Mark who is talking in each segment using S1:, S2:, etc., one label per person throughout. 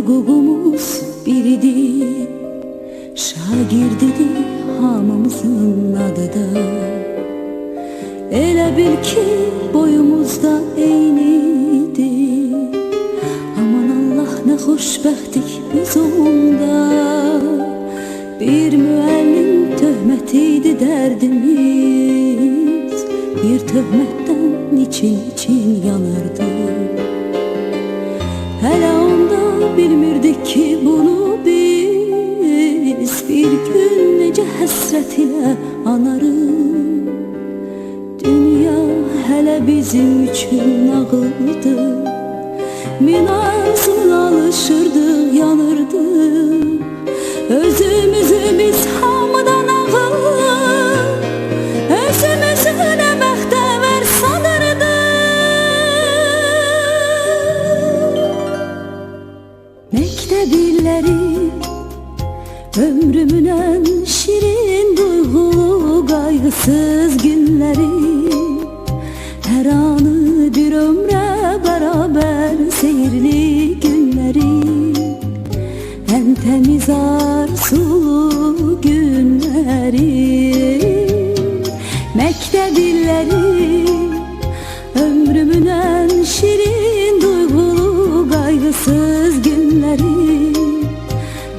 S1: hüququmuz biridir, şagirdidir hamımızın adı da. Elə bil ki boyumuzda eynidir, aman Allah nə xoşbəxtlik biz onda. Bir müəllim töhmətiydi dərdimiz, bir töhmətdən için yanırdı. Hələ onda bilmirdik ki bunu biz bir gün necə həsrət ilə anarıq. Dünya hələ bizim üçün nağıldı, min arzuyla alışırdıq, yanırdıq. Özümüzü biz hamıdan ağır, özümüzü nə bəxtəvər sanırdıq. Məktəb illəri ömrümün ən şirin duyğulu qayğısız günləri, hər anı bir ömrə bərabər seyirli günləri, ən təmiz arzulu günləri. Məktəb illəri ömrümün ən şirin duyğulu qayğısız günləri,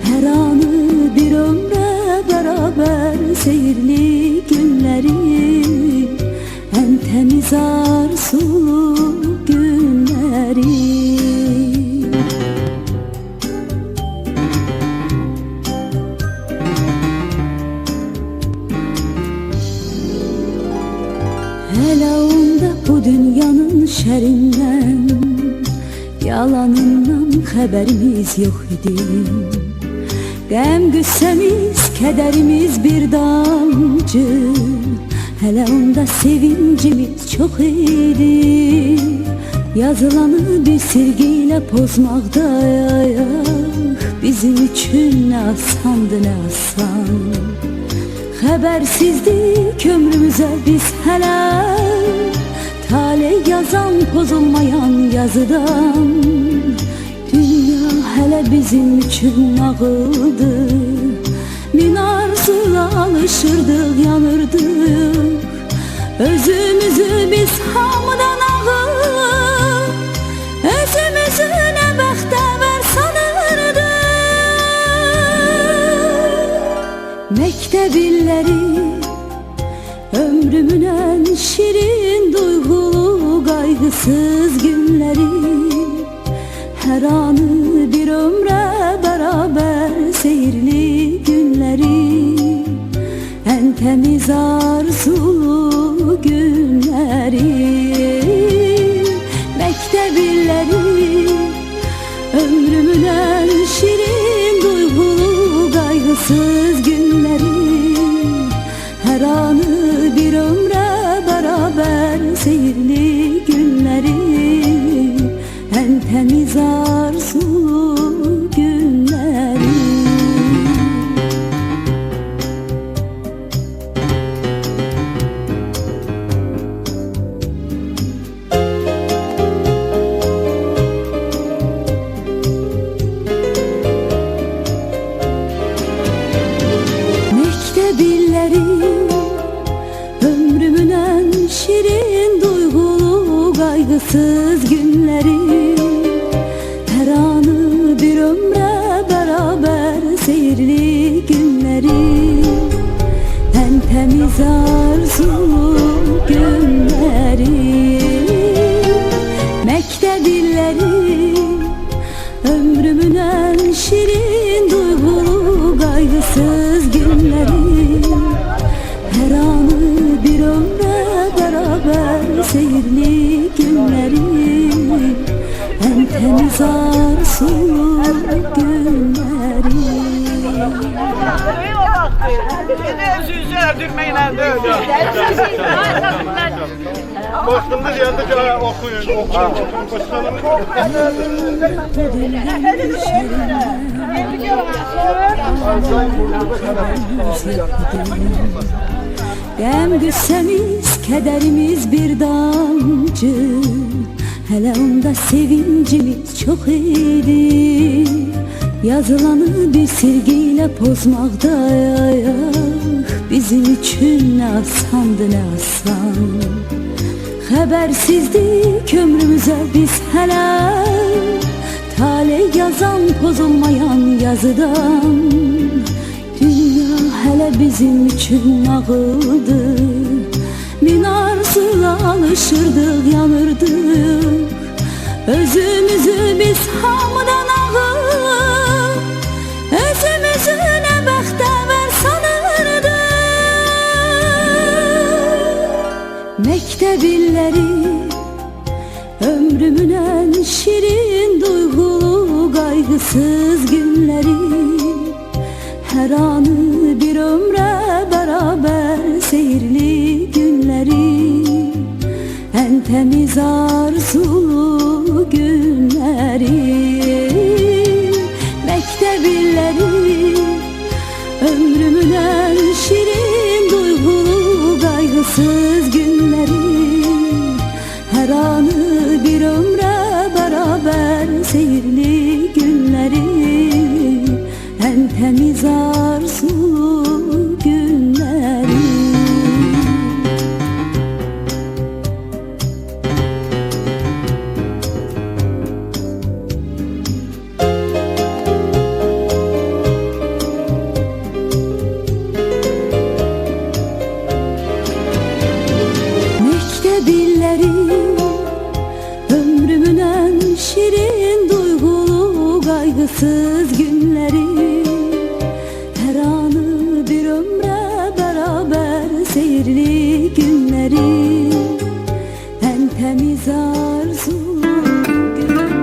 S1: hər anı bir ömrə bərabər seyirli günləri, ən təmiz arzulu günləri. Hələ onda bu dünyanın şərindən, yalanından xəbərimiz yox idi. Qəm qüssəmiz, kədərimiz bir damcı, hələ onda sevincimiz çox idi. Yazılanı bir silgiyle pozmaqda bizim üçün nə asandı, nə asan. Xəbərsizdik ömrümüzə biz hələ, taley yazan pozulmayan yazıdan. Dünya hələ bizim üçün nağıldı, min arzuyla alışırdıq, yanırdıq. Özümüzü biz hamıdan ağır, özümüzü nə bəxtəvər sanırdıq. Məktəb illəri ömrümün ən şirin duyğulu qayğısız günləri, hər anı bir ömrə bərabər seyirli günləri, ən təmiz arzulu günləri. Məktəb illəri ömrümün ən şirin duyğulu qayğısız günləri, hər anı bir ömrə bərabər seyirli günləri, ən təmiz arzulu günləri. Məktəb illəri ömrümün ən şirin duyğulu qayğısız günləri, hər anı bir ömrə bərabər seyirli günləri, ən təmiz arzulu günləri. Məktəb illəri ömrümün ən şirin duyğulu qayğısız günləri, hər anı bir ömrə bərabər seyirli günləri, ən təmiz arzulu günləri.
S2: Özünüzü öldürməklə deyil. Boşluğunda yanında oxuyun.
S1: Qəm qüssəmiz, kədərimiz bir damcı, Hele onda sevincimiz çok idi. Yazılanı bir silgiyle pozmakta bizim için ne asandı ne asan. Habersizdik ömrümüze biz hele, tale yazan pozulmayan yazıdan. Dünya hele bizim için ağıldı, min arzuyla alışırdık, yanırdık. Özümüzü biz hamıdan ağır, özümüzü ne bəxtəvər sanırdıq. Məktəb illəri ömrümün ən şirin, duygulu, qaygısız günləri. Hər anı bir ömrə bərabər seyirli günləri. Ən təmiz arzulu günləri. Məktəb illəri ömrümün ən şirin, duygulu, qaygısız günləri. Hər anı bir ömrə bərabər seyirli günləri. Ən təmiz arzulu günləri. Ömrümün en şirin, duygulu, kaygısız günleri. Her anı bir ömre beraber seyirli günleri. En temiz arzulu günleri.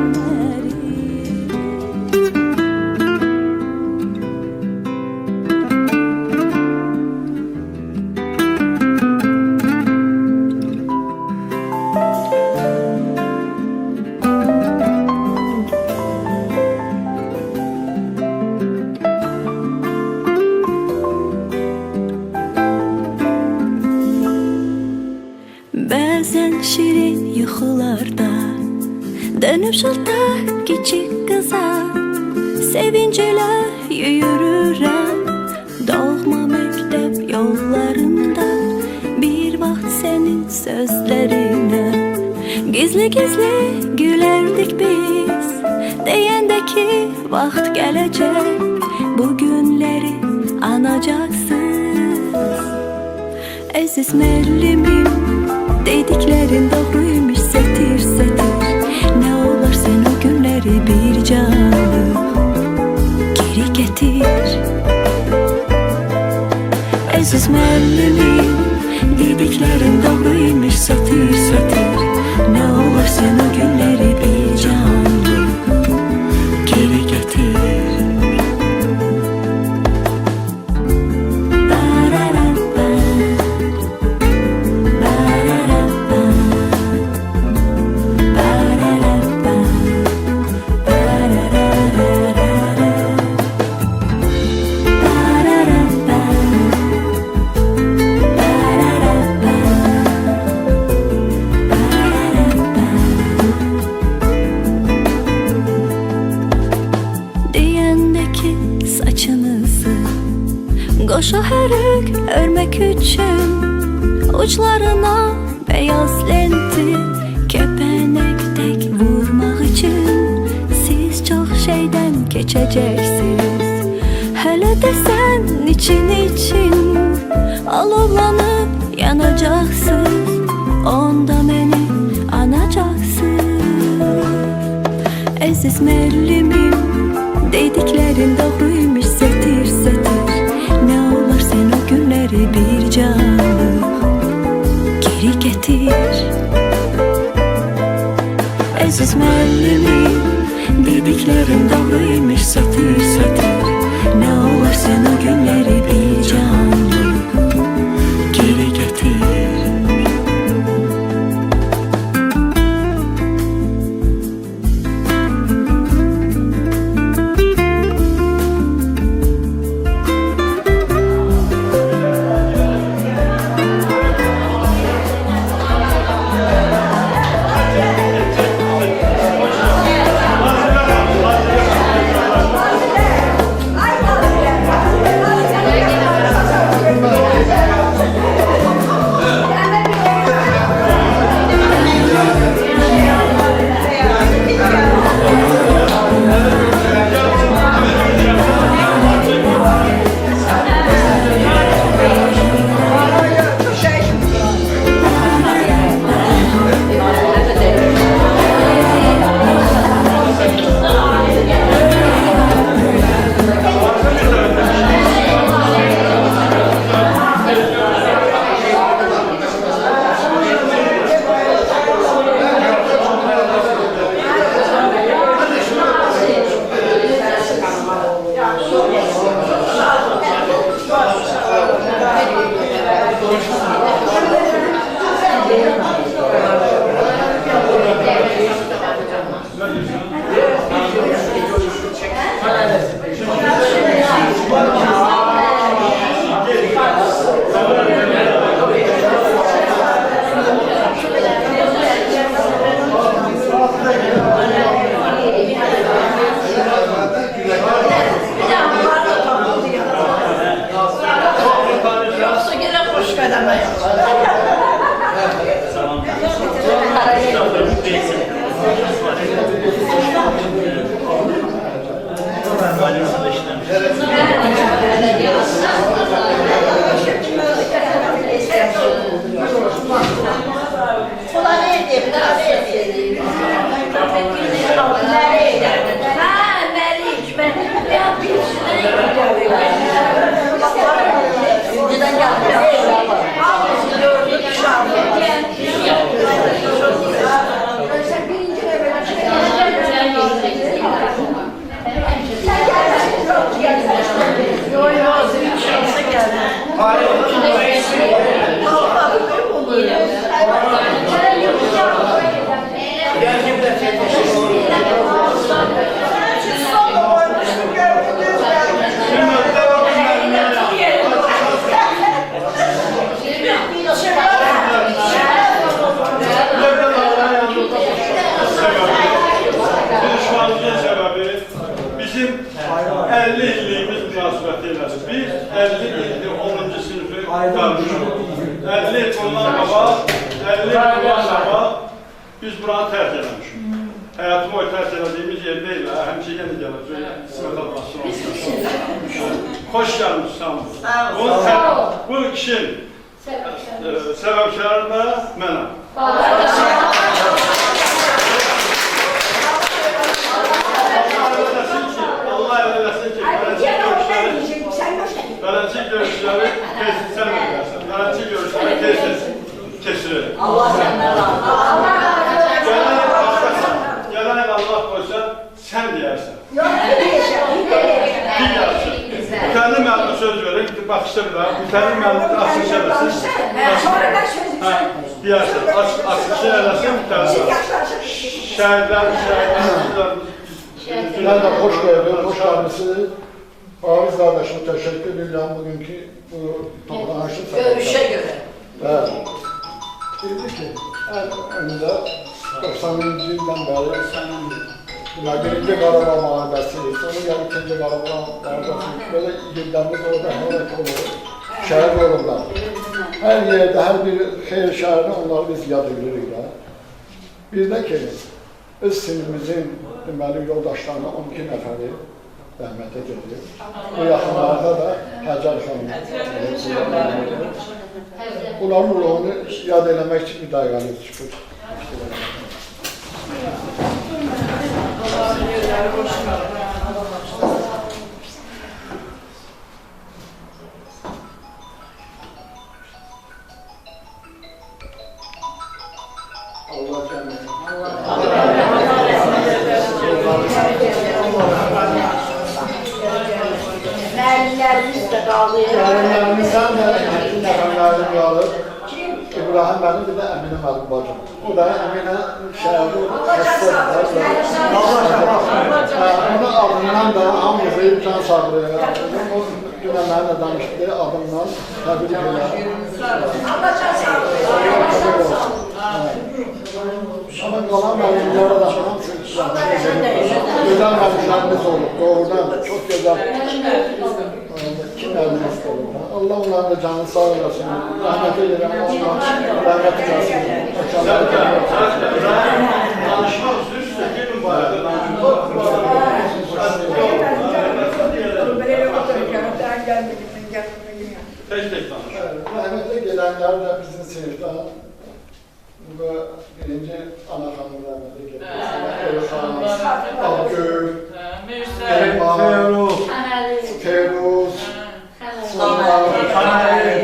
S3: Bəzən şirin yuxularda dönüb şıltaq kiçik qıza, sevinclə yürürəm doğma məktəb yollarında. Bir vaxt sənin sözlərinə gizli-gizli gülərdik biz, deyəndə ki vaxt gələcək, bu günləri anacaqsınız. Əziz müəllimim, dediklerin doğruymuş setir setir. Ne olur sen o günleri bir canlı geri getir. Aziz müəllimim, dediklerin doğruymuş setir setir. Ne olur sen o günleri bir canlı geri getir. Qoşu hörük örmək üçün uçlarına beyaz lenti, kəpənək vurmaq üçün siz çox şeydən keçəcəksiniz. Hələ də sən için alovlanıb yanacaqsınız, onda məni anacaqsınız. Əziz müəllimim, dediklərin doğruymuş setir setir. Ne olur sen o günleri bir canlı geri getir. Aziz müəllimim, dediklerin doğruymuş satır satır. Ne olur sen o günleri bir canlı geri getir.
S2: bundan sonra biz buranı tərk eləmişik. Həyatımı o tərk elədiyimiz yerdə ilə həmişə yenə gələcək. İsmət Abbasın olsun. Xoş gəlmişsiniz, sağ olun. Bu işin səbəbkarı da mənəm. Allah eləsin ki, Qaraçı görüşləri sən edərsən. Qaraçı görüşləri tez-tez keçirir.
S4: Allah səndən razı olsun.
S2: Gələn il Allah qoysa, sən deyərsən.
S4: Yox,
S2: Deyərsən. Mütəllim müəllimə söz verir, baxışda bir daha. Mütəllim müəllimə açıq eləsin. Deyərsən, açıq eləsin mütəllim. Şəhidlər.
S5: Ben de hoş geldin, hoş gelmişsiniz. Aziz kardeşim teşekkür ederim bugünkü bu toplanışı.
S4: Görüşe göre.
S5: Evet. Dedi ki, en önünde 90. yıldan beri birinci Qarabağ Mahallesi'yiz. Sonra yani ikinci Qarabağ Mahallesi. Böyle yıllarımız orada hararet olur. Şehir yolunda. Her yerde, her bir şehir şehirde onları biz yad edirik. Bir de ki, öz sinimizin deməli yoldaşlarına 12 nəfəri rəhmətə gedir. Bu yaxınlarda da Həcər xanım. Bunların ruhunu yad eləmək üçün bir dəqiqəniz çıxır. Allah cənnət.
S4: Müəllimlərimiz də qalır.
S5: Müəllimlərimizdən də həkim nəfərlərim qalır. İbrahim mənim, bir də Əminə mənim bacım. Bu da Əminə şəhəri xəstədir. Onun adından da hamımızı imkan sağlayır. O dünə mənimlə danışdı, adımdan təbrik edir.
S4: Allah can sağlayır.
S5: Ama qalan müəllimlərə də hamısı gözəl müəllimlərimiz olub, doğrudan çox gözəl kim müəllimimiz olub. Allah onların da canını sağ olasın, rəhmət edirəm, Allah rəhmət edirəm.
S2: Danışmaq üstü, gelin bu arada danışmaq. Tek danış.
S5: Rəhmətlə gedənlər də bizim sinifdən ve birinci ana xanım rəhmətlə gedənlər, Elxan, Abgül, Elman, Feruz, Xanali,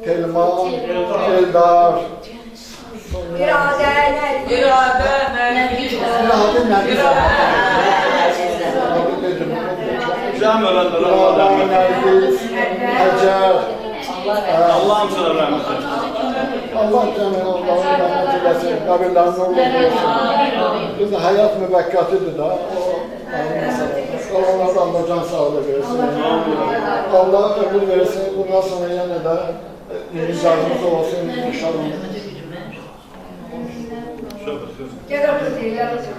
S5: Telman, Eldar,
S2: Cəm ölənlərə
S5: Nərgiz, Həcər,
S2: Allah'ım sana rəhmət etsin.
S5: Allah cəmin Allah'ın rəhmət eləsin, qəbirlərini olur olsun. Biz de hayat müvəkkətidir da, onlara da Allah can sağlığı versin. Allah ömür versin, bundan sonra yenə də imzamız olsun inşallah.
S4: Gel otur deyirlər, otur.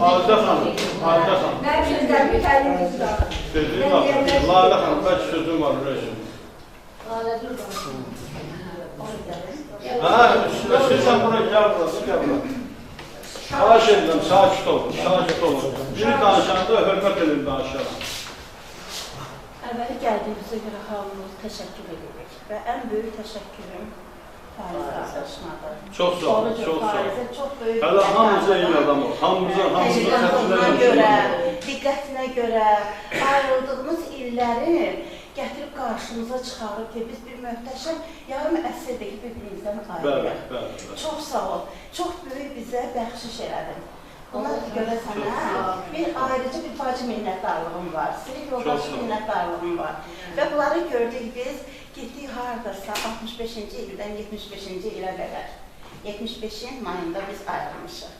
S2: Azizə xanım, Azizə xanım.
S4: Mən sizdən bir təlimiz var.
S2: Dediğim var, Lalə xanım, kaç sözüm var buraya. Ha, sen buna gel burası, gel burası. Xahiş edirəm, sakit olun, sakit olun. Biri danışanda hörmət edin danışaram.
S6: Əvvəli gəldiyimizə görə hamımız təşəkkür edirik və ən böyük təşəkkürüm Faiz qardaşımadır.
S2: Çox sağ olun, çox sağ olun.
S6: Çox böyük
S2: Hələ hamımıza iyi adam ol, hamımıza
S6: diqqətinə görə ayrıldığımız illəri gətirib qarşımıza çıxarıb ki, biz bir möhtəşəm yarım əsrdəki bir-birimizdən ayrılıq. Çox sağ ol, çox böyük bizə bəxşiş elədin. Buna görə sənə bir ayrıcı bir bacı minnətdarlığım var, sinif yoldaşı minnətdarlığım var. Və bunları gördük biz, getdik haradasa 65-ci ildən 75-ci ilə qədər. 75-in mayında biz ayrılmışıq.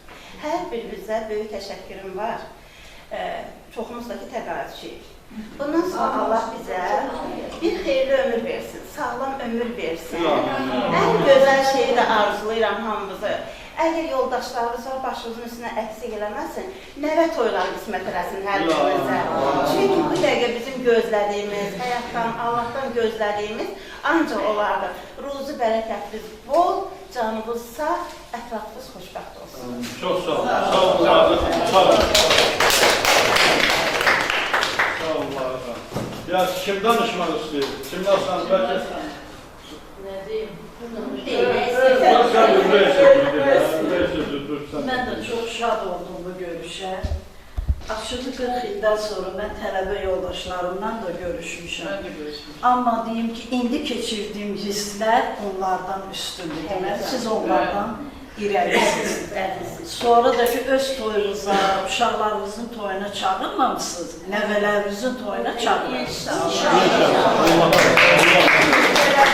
S6: Hər birimizə böyük təşəkkürüm var. Çoxumuzdakı təqaüdçüyük. Bundan sonra Allah bizə bir xeyirli ömür versin, sağlam ömür versin. Ən gözəl şeyi də arzulayıram hamımızı. Əgər yoldaşlarımız var, başımızın üstünə əksik eləməsin, nəvə toyları qismət eləsin hər birimizə. Çünki bu dəqiqə bizim gözlədiyimiz, həyatdan, Allahdan gözlədiyimiz ancaq olardır. Ruzi bərəkətiniz bol, canınız sağ, ətrafınız xoşbəxt olsun.
S2: Çox sağ olun. Sağ olun. Sağ olun. Sağ olun. Ya kim danışmaq istəyir? Kim danışmaq istəyir?
S7: Mən də çox şad oldum bu görüşə. Açığı 40 ildən sonra mən tələbə yoldaşlarımla da görüşmüşəm. Amma deyim ki, indi keçirdiyim hisslər onlardan üstündür. Deməli, siz onlardan irəlisiniz. Sonra da ki, öz toyunuza, uşaqlarınızın toyuna çağırmamışsınız, nəvələrinizin toyuna çağırmamışsınız.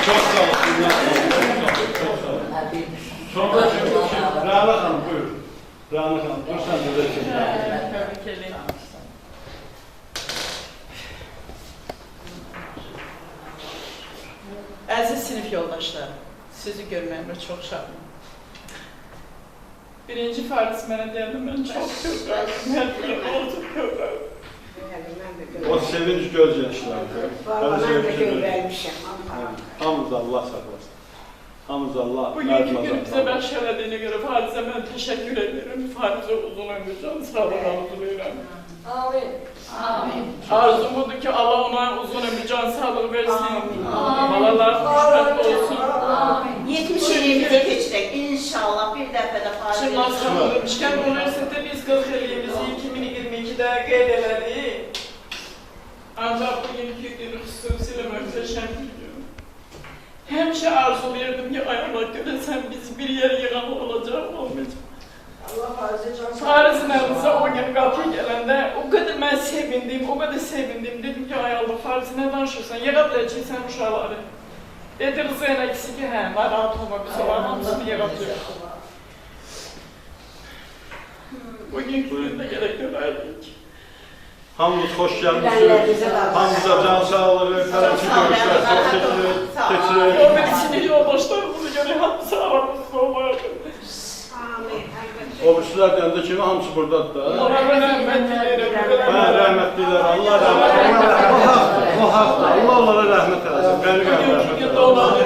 S2: Çok sağ olun. Çok sağ olun. Rana Hanım buyur. Rana Hanım dur sen de şimdi.
S8: Əziz sinif yoldaşlarım, sizi görməyimə çox şadım. Birinci Faris mənə deyəndə mən çox kövrəldim, hər biri oldu kövrəldim.
S2: O sevinç göz yaşlardı.
S4: Vallahi mən də görməlmişəm.
S2: Hamımız Allah saklasın. Hamımız Allah
S8: Bugünkü günü bizə bəxş elədiyinə görə Farisə mən təşəkkür edirəm. Farizə uzun ömür, can sağlıq arzulayıram.
S4: Amin. Amin.
S8: Arzumudur ki Allah ona uzun ömür, can sağlıq versin. Balalar xoşbəxt olsun.
S6: 70 ilimizi keçirək, inşallah bir dəfə də Farizə.
S8: Şimdi Aslanlı Çıkan Üniversitede biz 40 ilimizi 2022'de qeyd elədik. Ancaq bugünkü günü xüsusilə möhtəşəm bir gün. Həmişə arzulayırdım ki, ay Allah görəsən biz bir yer yığan olacaq, olmayacaq.
S4: Allah Farizə can sağ
S8: Farizin əlinizə o gün qapıya gələndə o qədər mən sevindim, o qədər sevindim. Dedim ki, ay Allah Fariz nə danışırsan, yığa biləcəksən uşaqları. Dedi Rızayla ikisi ki, hə, narahat olma, biz olan hamısını yığa biləcək. Bugünkü gündə gerək görərdik.
S2: Hamımız hoş gelmişsiniz. Hamımıza can sağlığı, kardeşi görüşler, çok teşekkür
S8: O birisini yoldaşlarımızı görə hamısı aramızda olardı.
S2: O birisilər de kimi hamısı buradadır da.
S8: Ona ben rəhmət diləyirəm.
S2: Ha, rəhmətliler, Allah rəhmət eylesin. O haqda, Allah onlara rəhmət eylesin.
S8: Bugünkü gündə onları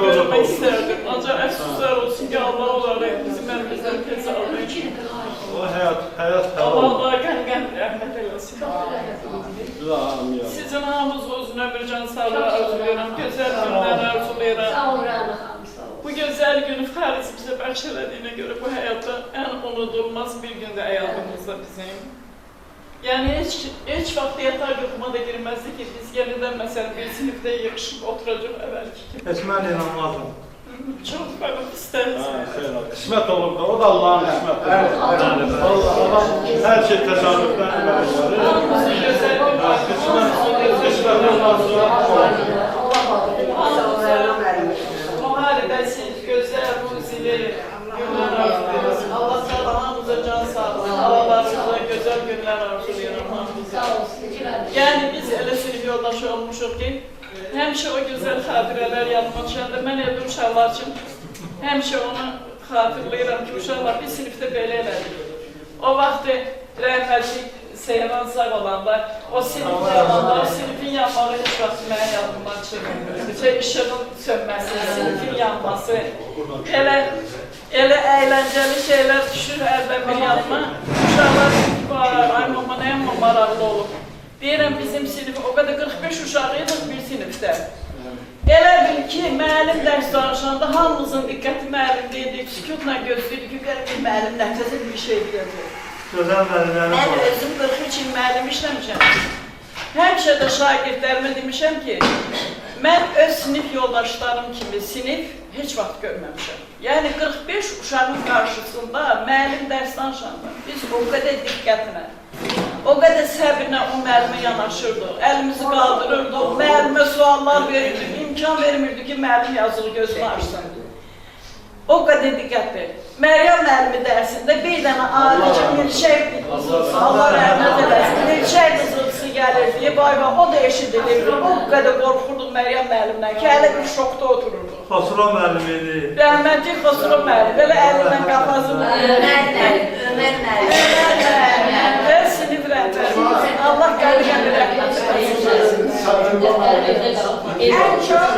S8: görmək istərdim. Ancaq əfsuslar olsun ki, Allah onları bizim əlimizdən tez aldı.
S2: O həyat
S8: Allah onlara qən rəhmət eylesin.
S2: Amin.
S8: Sizin hamınız uzun ömür, can sağlığı arzulayıram. Gözəl günlər arzulayıram.
S4: Sağ ol Rana xanım.
S8: Bu gözəl günü Faris bizə bəxş elədiyinə görə bu həyatda ən unudulmaz bir gündə həyatımızda bizim. Yəni heç vaxt yatağa qıqıma da girməzdi ki, biz yenidən məsələn bir sinifdə yığışıb oturacaq əvvəlki kimi.
S2: Heç mən inanmazdım.
S8: Çox mənim istərdim.
S2: Qismət olub da, o da Allah'ın qismətidir. Allah, hər şey təsadüfdən ibaret.
S8: Hamımızın gözəl günü.
S2: Qismət olmaz sonra.
S8: Müharibəsiz, gözəl, ruzili günlər arzulayırız. Allah sağlamamıza can sağlığı, havalarımıza gözəl günlər arzulayırım hamımıza. Yəni biz elə sinif yoldaşı olmuşuq ki, həmişə o gözəl xatirələr yadıma düşəndə mən evdə uşaqlar üçün həmişə onu xatırlayıram ki, uşaqlar bir sinifdə belə elədik. O vaxtı rəhmətli Seyran sağ olanda, o sinifdə olanda, o sinifin yanmağı heç vaxt mənə yadımdan çıxmır. İşığın sönməsi, sinifin yanması, elə əyləncəli şeylər düşür əlbə bir yadıma. Uşaqlar var, ay mama, nə amma maraqlı olub. Deyirəm, bizim sinif, o qədər 45 uşağıydıq bir sinifdə. Elə bil ki, müəllim dərs danışanda hamımızın diqqəti müəllimdə idi, sükutla gözləyirdik ki, qərib müəllim nəticəsi bir şey deyəcək. Mən özüm 43 il müəllim işləmişəm. Həmişə də şagirdlərimə demişəm ki, mən öz sinif yoldaşlarım kimi sinif heç vaxt görməmişəm. Yəni 45 uşağın qarşısında müəllim dərs danışanda biz o qədər diqqətlə, o qədər səbirlə o müəllimə yanaşırdıq, əlimizi qaldırırdıq, müəllimə suallar verirdik, imkan vermirdik ki, müəllim yazılı gözünü açsın. O qədər diqqətli. Məryəm müəllimi dərsində bir dənə alicə milçək qızılsı, Allah rəhmət eləsin, milçək qızılsı gəlirdi, vay vay, o da eşidilirdi. O qədər qorxurduq Məryəm müəllimdən ki, hələ bir şokda otururdu.
S9: Xosro müəllim idi.
S8: Rəhmətli Xosro müəllim, belə əlindən qapazını.
S6: Ömər müəllim.
S8: Və sinif rəhbəri. Allah qəlbinə rəhmət etsin.
S4: En çok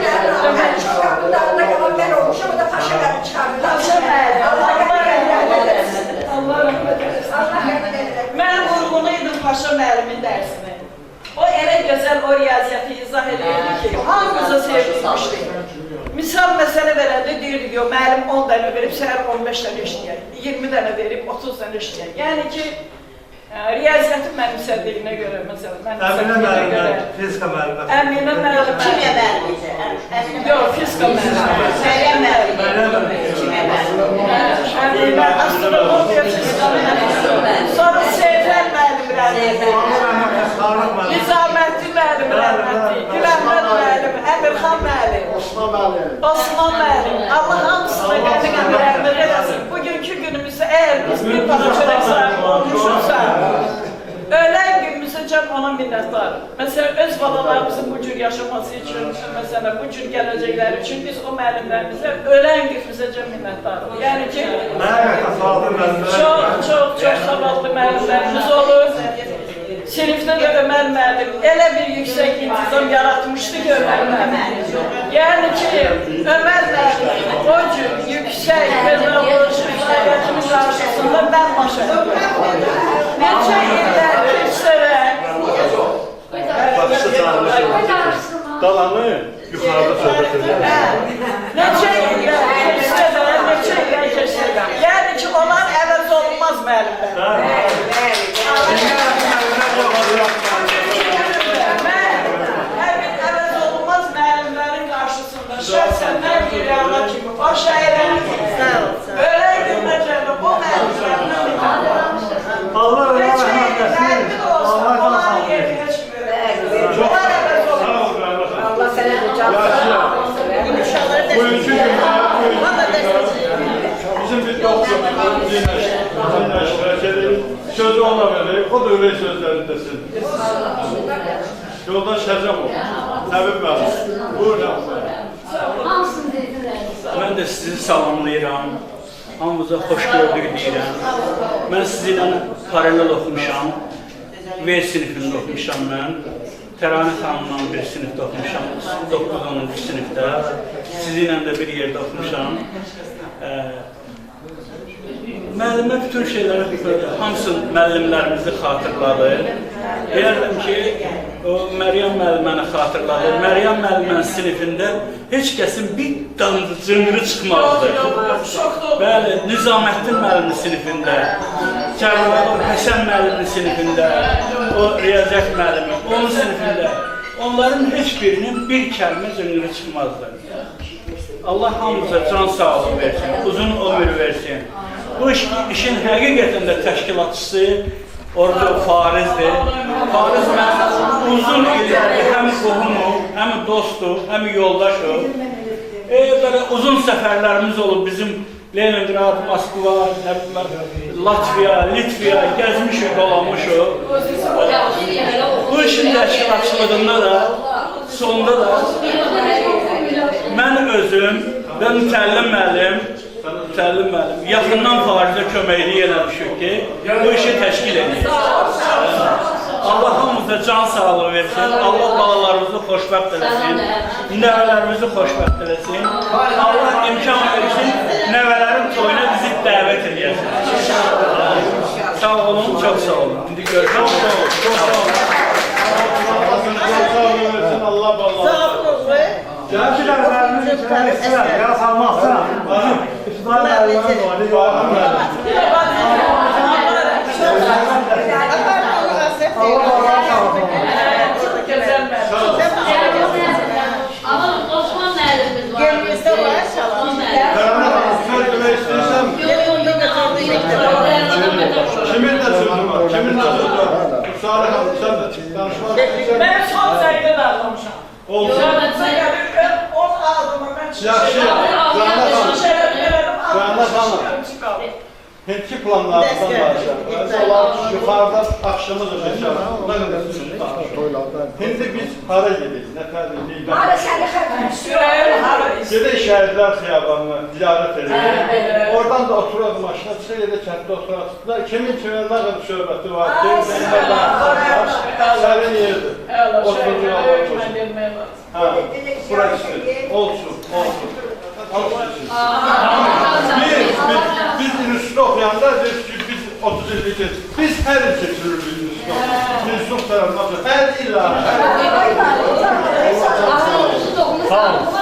S4: kapılarında kalan ben olmuşum, o da paşaları çıkardılar.
S8: Paşa müəllim, Allah rəhmət etsin.
S4: Allah rahmet eylesin. Allah rahmet eylesin.
S8: Mən vurğunuydum Paşa müəllimin dərsini. O elə gözəl o riyaziyyatı izah edirdi ki, hamımıza sevdirmişdi. Misal məsələ verəndə deyirdi ki, o müəllim 10 dənə verib, səhər 15 dənə işləyək, 20 dənə verib, 30 dənə işləyək. Yəni ki, riyaziyyatı mənimsədiyinə görə, məsələn,
S9: Əminə müəllimə, fizika müəllimə.
S8: Əminə müəllimə.
S6: Kimya müəllimidir?
S8: Yox, fizika müəllimə.
S6: Məryəm müəllim. Kimya müəllim.
S8: Əminə, astronomiya, fizika müəllimə. Sonra Seyfən müəllim rəhmətli. Nizamətli müəllim rəhmətli. Güləhməd müəllim, Əmirxan müəllim.
S5: Osman müəllim.
S8: Osman müəllim. Allah hamısına qədi-qədi rəhmət eləsin. Bugünkü günümüzdə əgər biz bir daha çörək sahibi olmuşuqsa, ölən günümüzə cəm ona minnətdarım. Məsələn, öz balalarımızın bu cür yaşaması üçün, məsələn, bu cür gələcəkləri üçün biz o müəllimlərimizə ölən günümüzə cəm minnətdarım. Yəni ki, çox savadlı müəllimlərimiz olur. Sinifdə də Ömər müəllim elə bir yüksək intizam yaratmışdı ki, Ömər müəllim. Yəni ki, Ömər müəllim o cür yüksək pedagojik fəaliyyətimiz qarşısında mən başa neçə illər keçsərək
S9: Dalanı yuxarıda söhbət edir.
S8: neçə illər keçsərək yəni ki, onlar əvəz olunmaz müəllimlər. Həmin əvəz olunmaz müəllimlərin qarşısında şəxsən mən bir rəna kimi o şəhərlərin ölən günə gəldi o müəllimlərindən
S9: Allah
S8: neçə
S9: rəhmət
S8: il
S9: etsin.
S8: müəllimdə olsa onların yerinə heç verir. Onlar əvəz olunmaz.
S4: Allah sana da can
S2: Bugünkü gündə bizim bir doktorumuz sözü ona verir, o da öyle sözlerindesin. Yoldaş Şəcəmov, Həbib müəllim, buyurun.
S10: Mən də sizi salamlayıram, hamınıza xoş gördük deyirəm. Mən sizinlə paralel oxumuşam, V sinifində oxumuşam mən. Təranə xanımla bir sinifdə oxumuşam, 9-10-cu sinifdə. Sizinlə də bir yerdə oxumuşam. Müəllimə bütün şeyləri hamısı müəllimlərimizi xatırladır. Deyərdim ki, o Məryəm müəlliməni xatırladır. Məryəm müəllimənin sinifində heç kəsin bir cınqırı çıxmazdı. Bəli, Nizaməttin müəllimin sinifində, Cəlilov Həsən müəllimin sinifində, o Riyaziyyat müəllimi, onun sinifində. Onların heç birinin bir kəlmə cınqırı çıxmazdı. Allah hamımıza can sağlığı versin, uzun ömür versin. Bu işin həqiqətən də təşkilatçısı orada Farizdir. Fariz mən uzun illərdir həm qohumum, həm dostum, həm yoldaşım. Böyle uzun səfərlərimiz olub bizim Leningrad, Moskva, Latviya, Litviya gəzmişik, dolanmışıq. Bu işin təşkilatçılığında da, sonunda da mən özüm və mütəllim müəllim yaxından Farizə köməkliyi eləmişik ki, bu işi təşkil edir. Allah hamımıza can sağlığı versin, Allah balalarımızı xoşbəxt eləsin, nəvələrimizi xoşbəxt eləsin, Allah imkan versin, nəvələrin toyuna bizi dəvət edəsin. Sağ olun, çox sağ olun. İndi görüşürüz.
S2: Allah ballar.
S8: Sağ olun.
S9: Gəlki nəvələrimizi istəyir, ya salmaqsan. İsmail müəllimə var.
S4: Ama Osman müəllimimiz var.
S6: Gönlünüzdə var, salam.
S2: Kimin de sözü var? Kimin de sözü var? Salih Hanım sen de danışmak istersen.
S8: Ben son sayıda da anlamışam.
S2: Olsun.
S8: Ben 10 aldım, ben
S2: Yaxşı. Zahmet Hanım.
S8: Şeyler verelim,
S2: Zahmet Hanım. Hindki planlarından danışaq. Yuxarıda axşama da beşər. Ne kadar sürü danışaq. Hindi biz hara gedirik? Ne fərqli?
S4: Hara səni xətrim?
S8: Süreyim hara
S2: Gedək Şəhidlər Xiyabanına ziyarət edirik. Oradan da oturaq maşına, çıxır yerdə kənddə oturaq. Kimin kimin nə qədər söhbəti var? Sərin yerdir. Oturduğu Allah olsun. Bura istəyir. Olsun, olsun. Biz institutda oxuyanda biz 30 illik biz hər il keçiririk institutda. İnstitut tərəfindən hər il
S9: Sağ olun.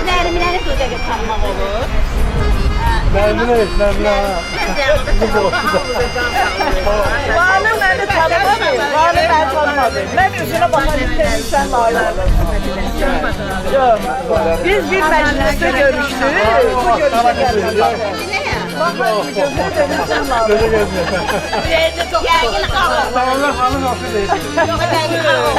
S6: Nərminəni gözəl tanımaq olur.
S9: Nərminə.
S8: Vali məni tanımadı. Vali məni tanımadı. Mən üzünə baxan sən Lale. Biz bir məclisdə görüşdük. Bu görüşə gəldik.
S9: Gözə gözlə.
S6: Yerdə çox yəqin qalır.
S9: Sağlar xanım olsun deyir.
S6: Yox, yəqin qalır.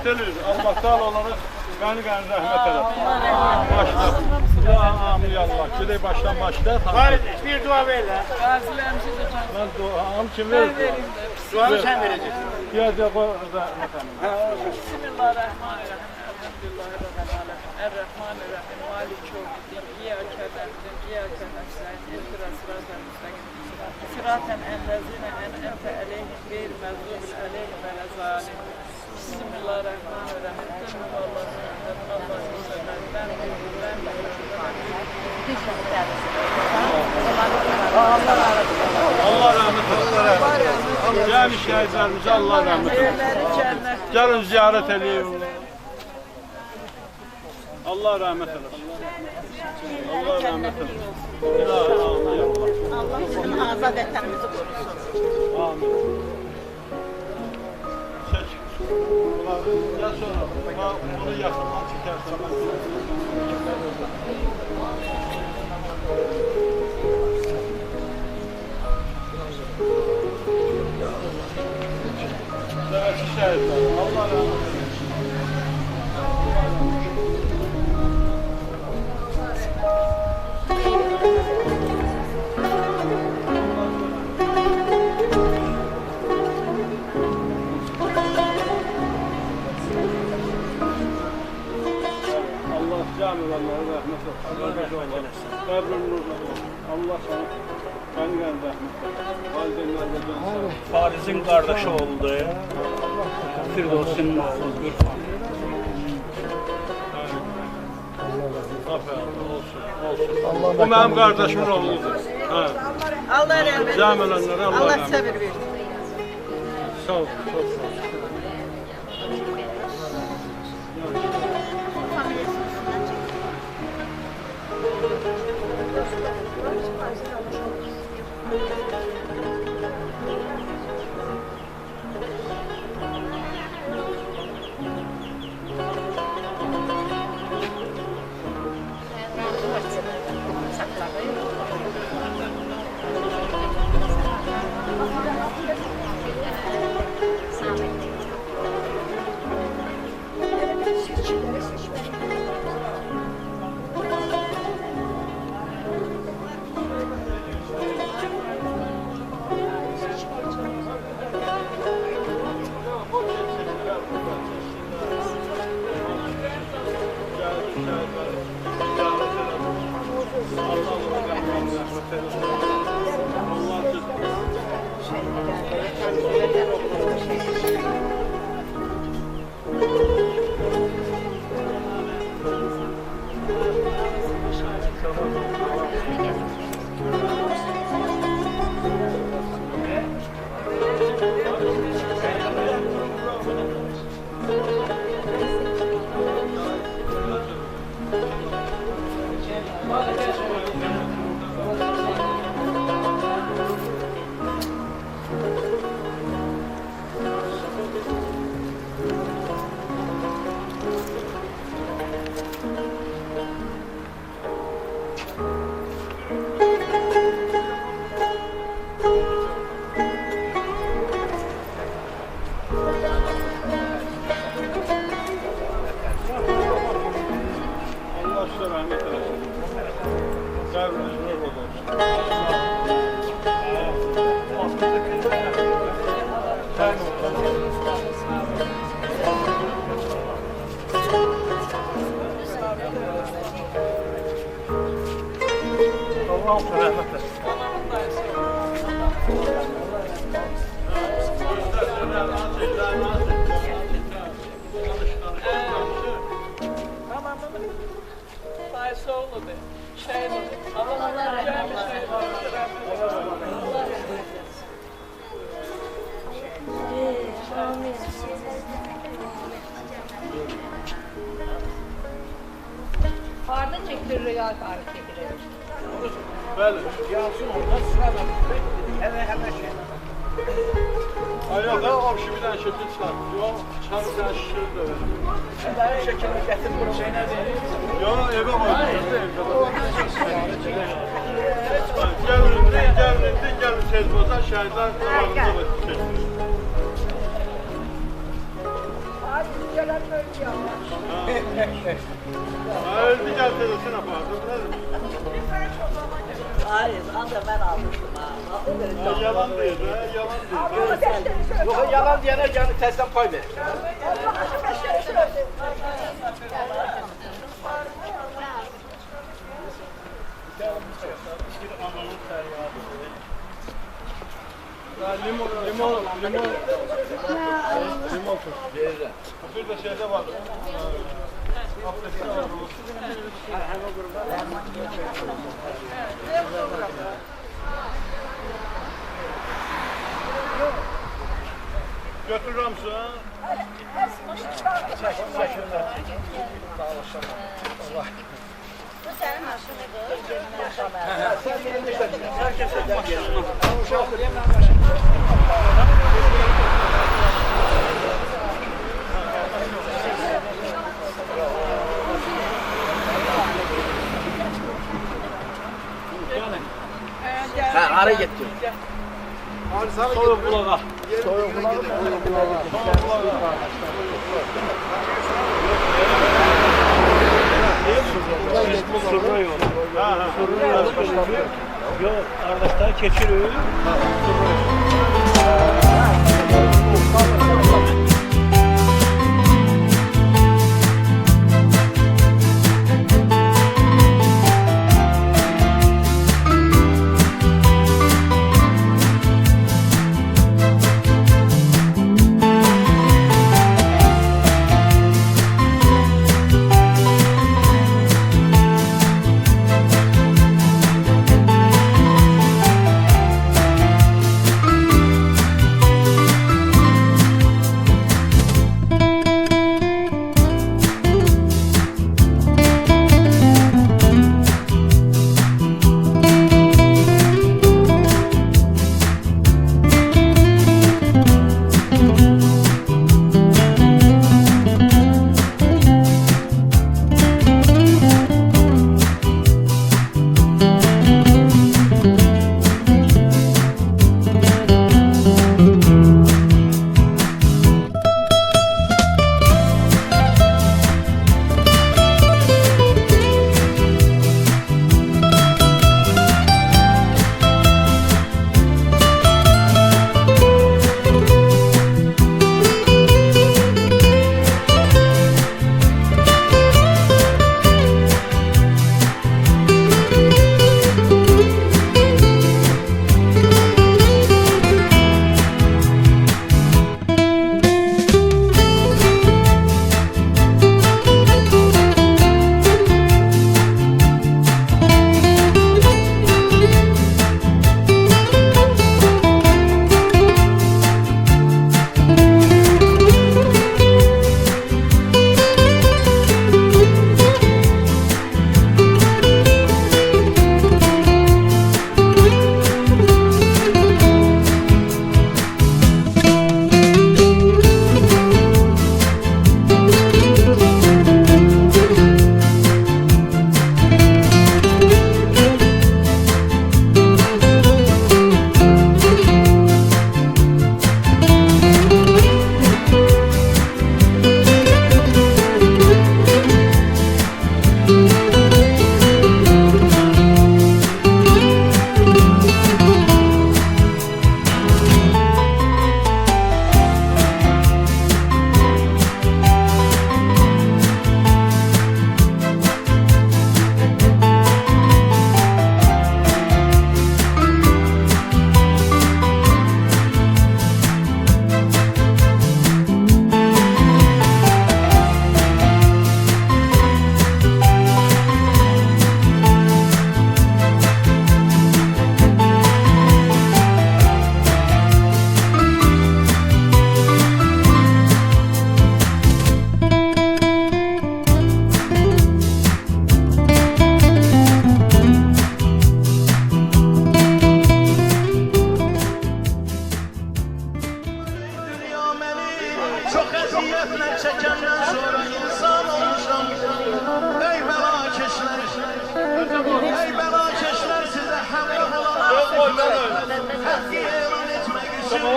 S2: edilir. Allah sağ olarak beni rəhmət eləsin. Başla. Ya amin ya Allah. Gedək başdan başla.
S9: Bir dua ver lan.
S2: Ben duam kim verir?
S9: Duanı sen vereceksin.
S2: Ya qoy rəhmət eləsin.
S8: Bismillahirrahmanirrahim. Elhamdülillahi Rabbil alemin. Errahmanirrahim. Maliki yevmiddin. İyyâke na'budu ve iyyâke nestaîn. İhdinas sıratal müstakîm. Sıratal ellezîne en'amte aleyhim gayril mağdûbi aleyhim velezzâlim. Bismillahirrahmanirrahim.
S2: Allah rəhmət eləsin. Yəni şəhidlərimizə Allah rəhmət eləsin. Gəlin ziyarət eləyin. Allah rəhmət eləsin. Allah rəhmət eləsin. İlahi amin ya Allah.
S6: Allah bizim azad vətənimizi qorusun.
S2: Amin. Çək. Ya sonra bunu yaxından çəkərsən. Değerli şehitler, Allah rahmet eylesin. Allah cami olanlara rahmet eylesin. Kabrin nurlu olsun. Allah sana kanıgan rahmet eylesin. Valideynlerle canı
S10: Farizin qardaşı oldu. Firdevs'in oğlu Gürkan.
S2: Aferin, olsun. Bu benim kardeşimin oğludur. Ha.
S6: Allah rəhmət eləsin.
S2: Cami olanlara Allah
S6: Allah
S2: rahmet
S6: səbir versin.
S2: Sağ olun, çok sağ olun. Allah size rahmet eylesin. Kabriniz nur olsun.
S9: Allah rahmet eylesin.
S8: Sayısı oldu be. Şey oldu. Allah rahmet
S4: Harda çektirir ya tarih çekilir.
S2: Bəli.
S9: Yansın orada sırada. Hemen şey.
S2: Ayaqda o şimdiden şekil çıxar. Yox, çıxarıb sən şişir də verir.
S9: Sen şekerini getir bunu şey ne diyeyim?
S2: Yox, evə qoyacaq da evdə. Gəlin tez olsa şəhidlər qabağında çəkdirir. Öldü gelsin apardım.
S7: Hayır, ancaq mən almışdım ha.
S2: Yalan değil, yalan değil.
S9: Yox, yalan deyənə yəni təzdən pay ver.
S2: Limon. Limon tut. Bir de şeyde var. Abdestte var. Götür Ramsu ha.
S6: Bu sənin maşınıdır.
S9: Hə, hara getdin?
S2: Soyuq bulağa. Surra yok. Yok, kardeşler keçiriyor.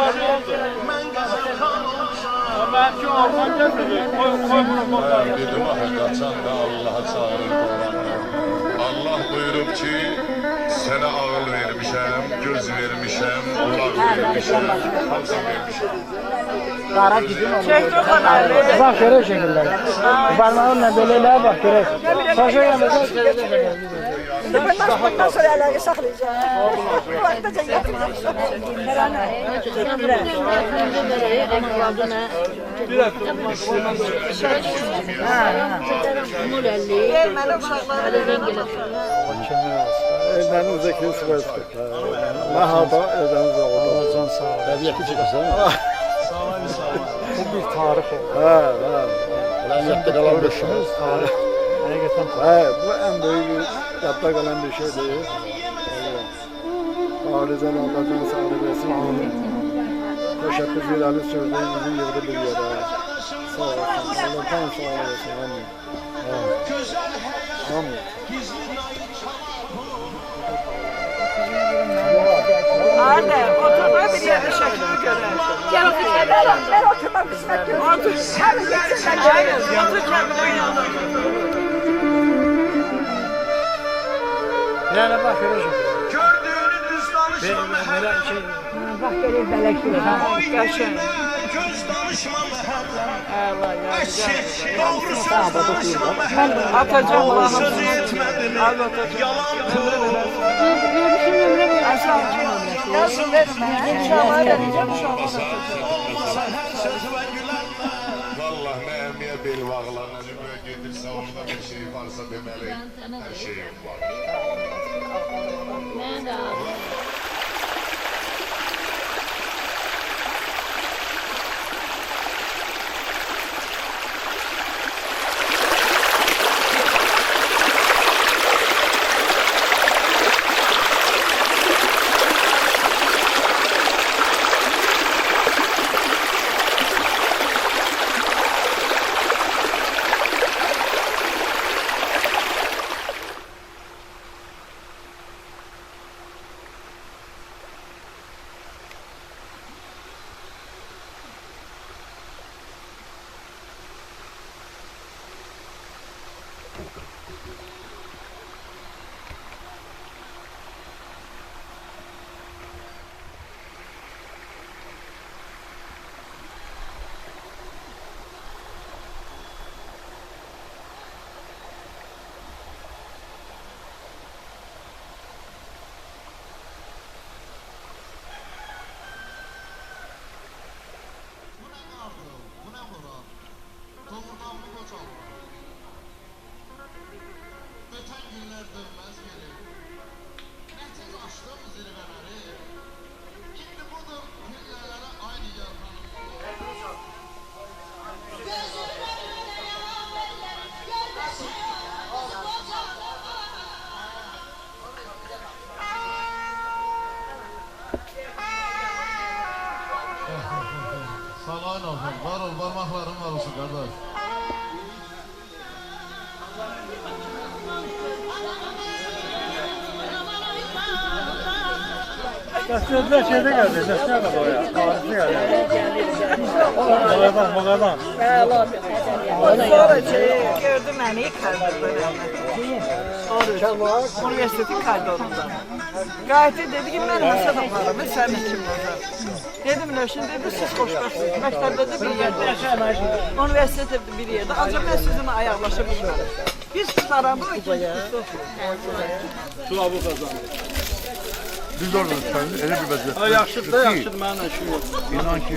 S2: Tamam, oldu. Belki orman gelmedi. Koy bunu koy.
S11: Dedim axı qaçan da Allah'a çağırır Qur'an'da. Allah buyurub ki, sənə ağıl vermişəm, göz vermişəm, qulaq vermişəm, hamısı vermişəm.
S9: Qara gidin olur.
S8: Çekti o kadar.
S9: Bak görək şəkillər. Barmağınla belə elə bax görək. Saşa gəlməsən
S4: Bundan sonra əlaqə saxlayacağım. Bu vaxtda çəkəcəm.
S8: Vermeli uşaqları vermeli.
S5: Ellərini uzakını sıvazdı. Mahaba ellərini uzakını.
S9: Can sağ ol.
S5: Təbiyyəti çıxırsan.
S9: Bu bir tarix o.
S5: Yadda qalan bir şey.
S9: Tarix. Həqiqətən
S5: Bu ən böyük yadda qalan bir şey değil. Aileden Allah'tan sağlık versin. Teşekkür zirali sürdüğümüzü yığdı bir yere. Sağ olsun. Allah'tan sağlık versin. Amin. Amin.
S8: Anne, oturma bir yerde şeklini görer.
S4: Ben oturmam kısmet görüyorum.
S8: Otur. Hayır, otur kendine yanına.
S9: Yəni bax görək şəkillər.
S4: Bak göreyim belekli.
S8: Gerçekten. Allah ya. Atacağım Allah'ım. Az atacağım. Nasıl verme? İnşallah vereceğim.
S11: Vallahi nə əmiyə bel bağlanır, böyle gedirsə, orada bir şey varsa deməli, hər şeyim var. Salayın olsun, var ol, parmakların var olsun kardeş.
S5: Gazeteciler şeyde geldi, sesler de oraya. Tarihli geldi. Mağadan.
S8: Sonra gördü beni kaldırdı. Üniversitetin kaydolunda. Gayet dedi ki ben Hasan aparım, sen kim olacak? Dedim Löşün dedi siz xoşbaxtsınız. Məktəbdə də bir yerdə, üniversitede bir yerdə. Ancaq mən sizinle ayaqlaşa bilmirəm. Biz tutaranda o ikinci
S2: Sulavı kazandı.
S11: Biz orada tutarız, elə bir vəziyyət.
S2: Yaxşıdır da, yaxşıdır, mənimlə işim yox.
S11: İnan ki,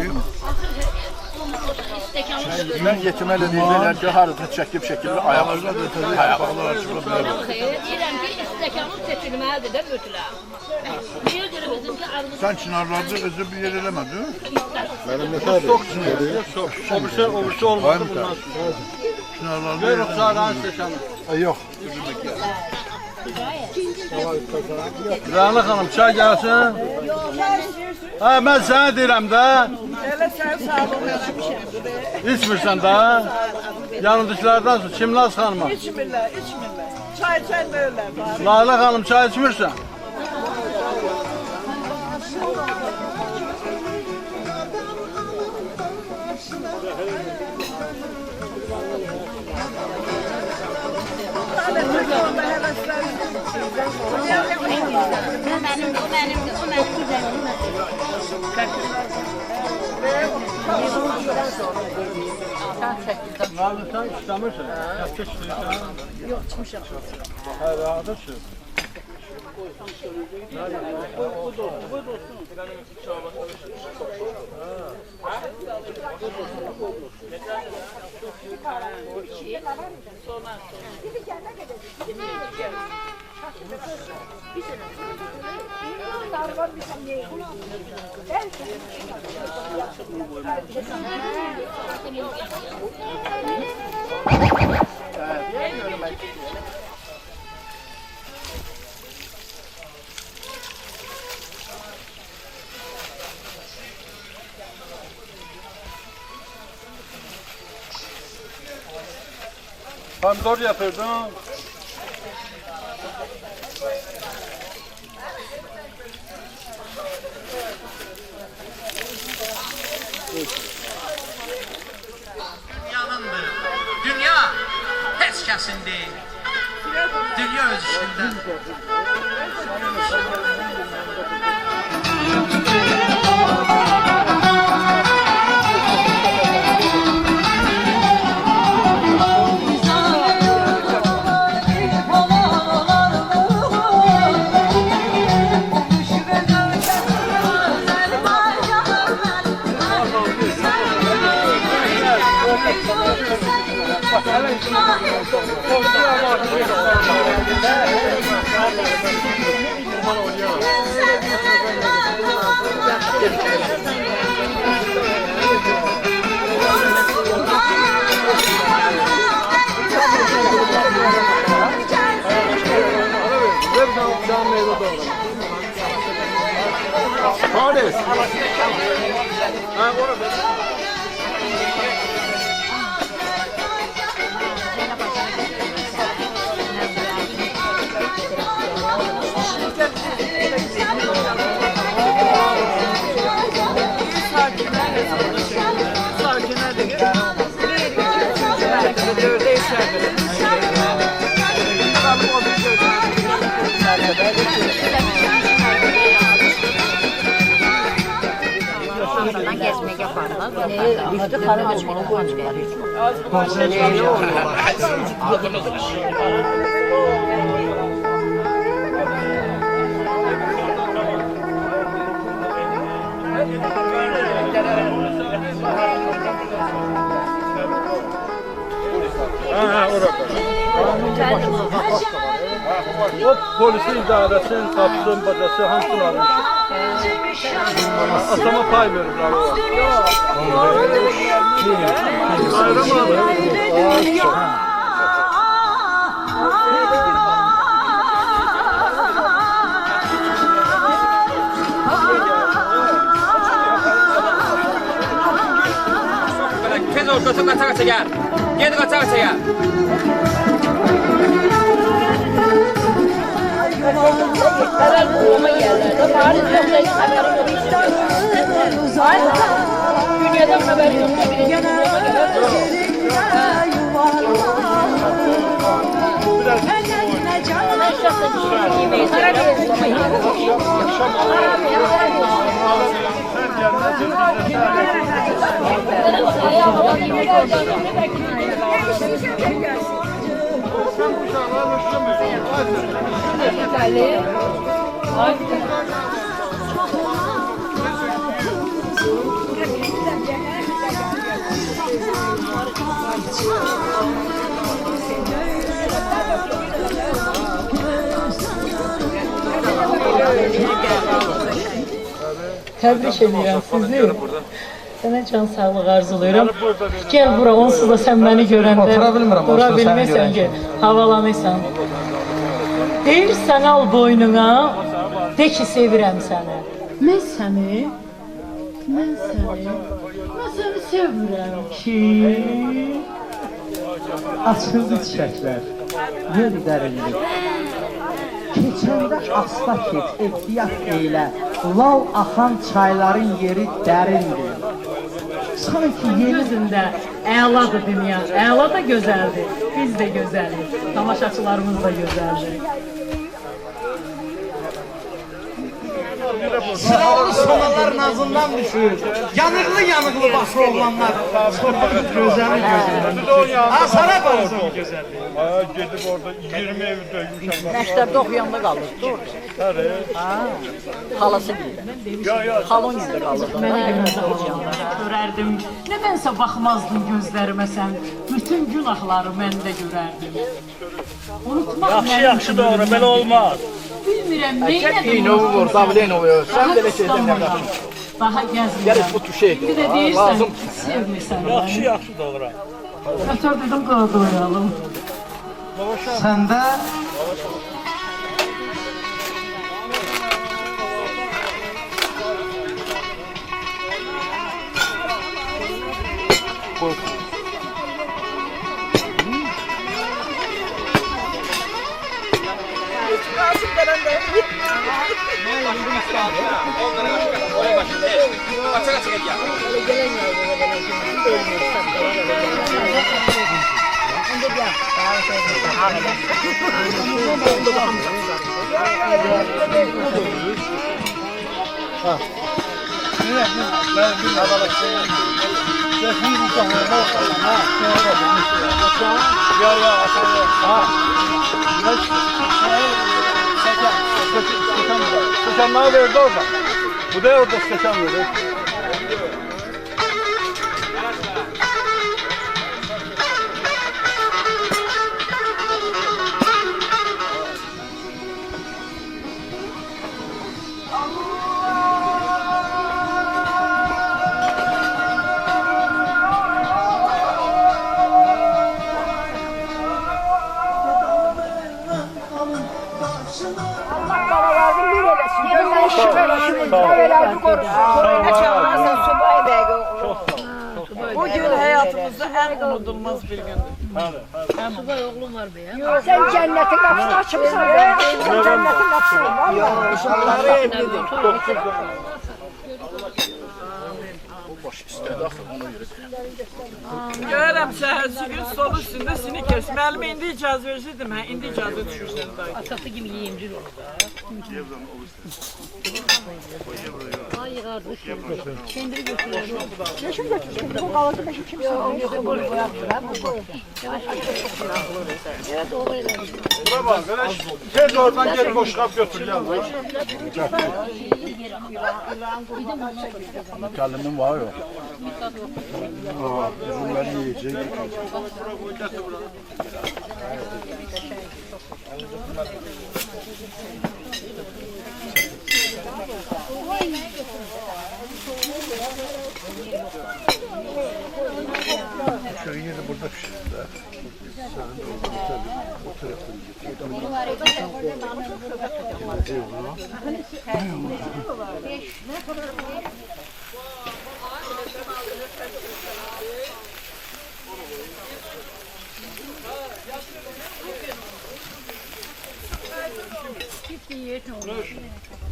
S11: mən yetimə dediklər ki, harada çəkib şəkildə ayaqlar açılıb belə.
S12: Deyirəm ki, stəkanı seçilməlidir də mütləq. Niyə görə bizim ki, arımız...
S11: Sən çınarlarda özü bir yer eləmədin?
S5: Benim ne tabi?
S2: Obrisi olmadı bundan sonra.
S11: Çınarlarda
S2: Ver ruhsardan stəkanı.
S5: Yok.
S2: Rana xanım, çay gəlsin. Hə, mən sənə deyirəm də.
S8: Elə sən sağlığına çıxmışam dedi.
S2: İçmirsən də. Yanındakilərdən sonra Kimnaz xanıma.
S8: İçmirlər, içmirlər. Çay içənlərlər var.
S2: Layla xanım, çay içmirsən? Sen istəmirsən, yaxşı istəyirsən. Yox, çıxmışam. Hə, rahatırsın. Pomidor yatırdım.
S13: Dünyanındır. Dünya heç kəsin deyil. Dünya öz işindən.
S2: Paris.
S12: Gezmeye yaparlar. Üstü karı açmalı koymuyor.
S2: O polisi idarəsinin tapsın, bacası hamısını almışım. Atama pay verirler o. Bayram abi.
S13: Tez ol, götür qaça gel. Gel qaça gel.
S12: Karar bulma yerlerde Paris yolda haberim yok. Dünyadan haberim yok.
S7: Təbrik edirəm sizi. Sənə can sağlığı arzulayıram. Gəl bura, onsuz da sən məni görəndə dura bilmirsən ki, havalanırsan. Deyirsən al boynuna, de ki sevirəm səni. Mən səni sevirəm ki...
S9: Açıldı çiçəklər, yer dərinlik. Keçəndə asta keç, ehtiyat eylə. Lal axan çayların yeri dərindir.
S7: Sanki yenidir də, əladır dünya, əla da gözəldir, biz də gözəlik. Tamaşaçılarımız da gözəldir.
S9: Sonalar nazından düşür. Yanıqlı başlı oğlanlar. Gözəli gözəli. Ha, sana baxırsan gözəli.
S2: Ha, gedib orada 20 ev döymüşəm.
S9: Məktəbdə oxuyanda qalır, doğru.
S2: Hələ.
S9: Ha, xalası bilir. Xalon yüzdə qalır. Mən evimdə oxuyanda görərdim. Nədənsə baxmazdın gözlərimə sən. Bütün günahları məndə görərdim. Unutmaq
S10: Yaxşı doğru, belə olmaz.
S9: Bilmirəm, neynədir? İnovu vur, davlenovu. Sən belə şeydən nə baxın? Daha gəzmirəm. Gəlib bu tüşək. Bir də deyirsən, sevmirsən.
S10: Yaxşı doğru.
S9: Ötür dedim, qoyalım. Səndə...
S2: Stekanları verdi orada. Bu da orada stekan verdi.
S8: Bugün hayatımızda en unutulmaz bir gündür.
S12: Subay oğlum var be ya.
S4: Sen cennetin kapısını açmışsın. Sen cennetin kapısını. Vallahi.
S8: Uşaqları evlidir. Görürəm səhərsi gün sol üstündə sinik kes. Müəllimə indi icazə versəydim, hə, indi icazə düşürsən dayı.
S12: Atası gibi yiyimdir olur da. Ay yığardı. Kendini götürüyor.
S4: Yaşım götürsün. Bu kalıntı beşi kimse.
S12: Yok bu evet doğru öyle.
S2: Buna bak arkadaş. Tez oradan geri boşluk götüreceğiz.
S5: Kelimin var yok. Üzümleri yiyecek. Köyünü de burada pişirdiler.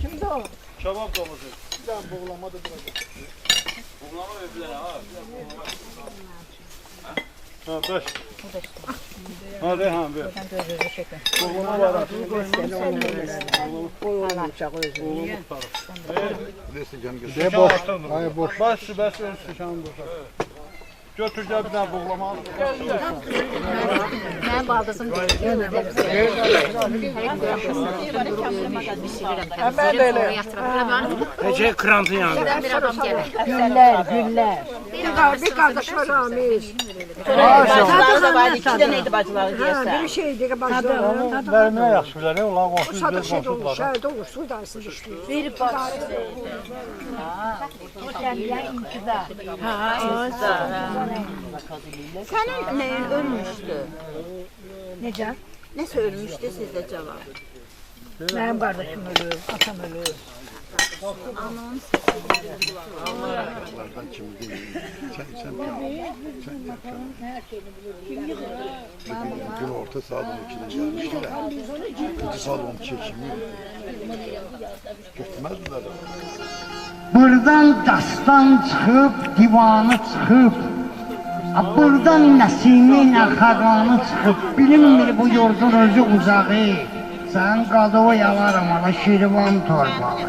S4: Kimdi o?
S2: Kebap domuzu.
S5: Bir tane boğulama da duracak.
S2: Buğlama öpülen ha. Ha beş. Ha Reyhan ver. Buğlama var.
S5: Ne boş? Hayır boş.
S2: Baş sübəsi öz sıçanı dursa. Götür gel bir tane buğlama al.
S12: Ben baldızım
S9: Necə krantı yandı?
S12: bir adam gelir.
S4: Güller. Bir kardeş var Ramiz.
S6: Bacıları da vardı, 2 dənə idi bacıları deyəsən.
S4: Bir şeydi bacıları.
S5: Vermeye yaxşılar. Ulan
S4: O sadə şey de olur. Şəhərdə olur. Su idarəsində işləyir.
S12: Verip bak.
S6: Sənin nəyin ölmüşdü?
S4: Necə?
S6: Nəsə ölmüşdü sizdə cavab?
S4: Mənim qardaşım ölür, atam ölür.
S5: Gün orta saat 12'de gelmişler. İkinci salon çekimi. Götürmezdiler.
S9: Buradan dastan çıxıb, divanı çıxıb,
S14: Buradan nəsimi ilə xəqanı çıxıb, bilinmir bu yurdun özü uzağı. Sən qadığı yalarım ala Şirvan torbağı.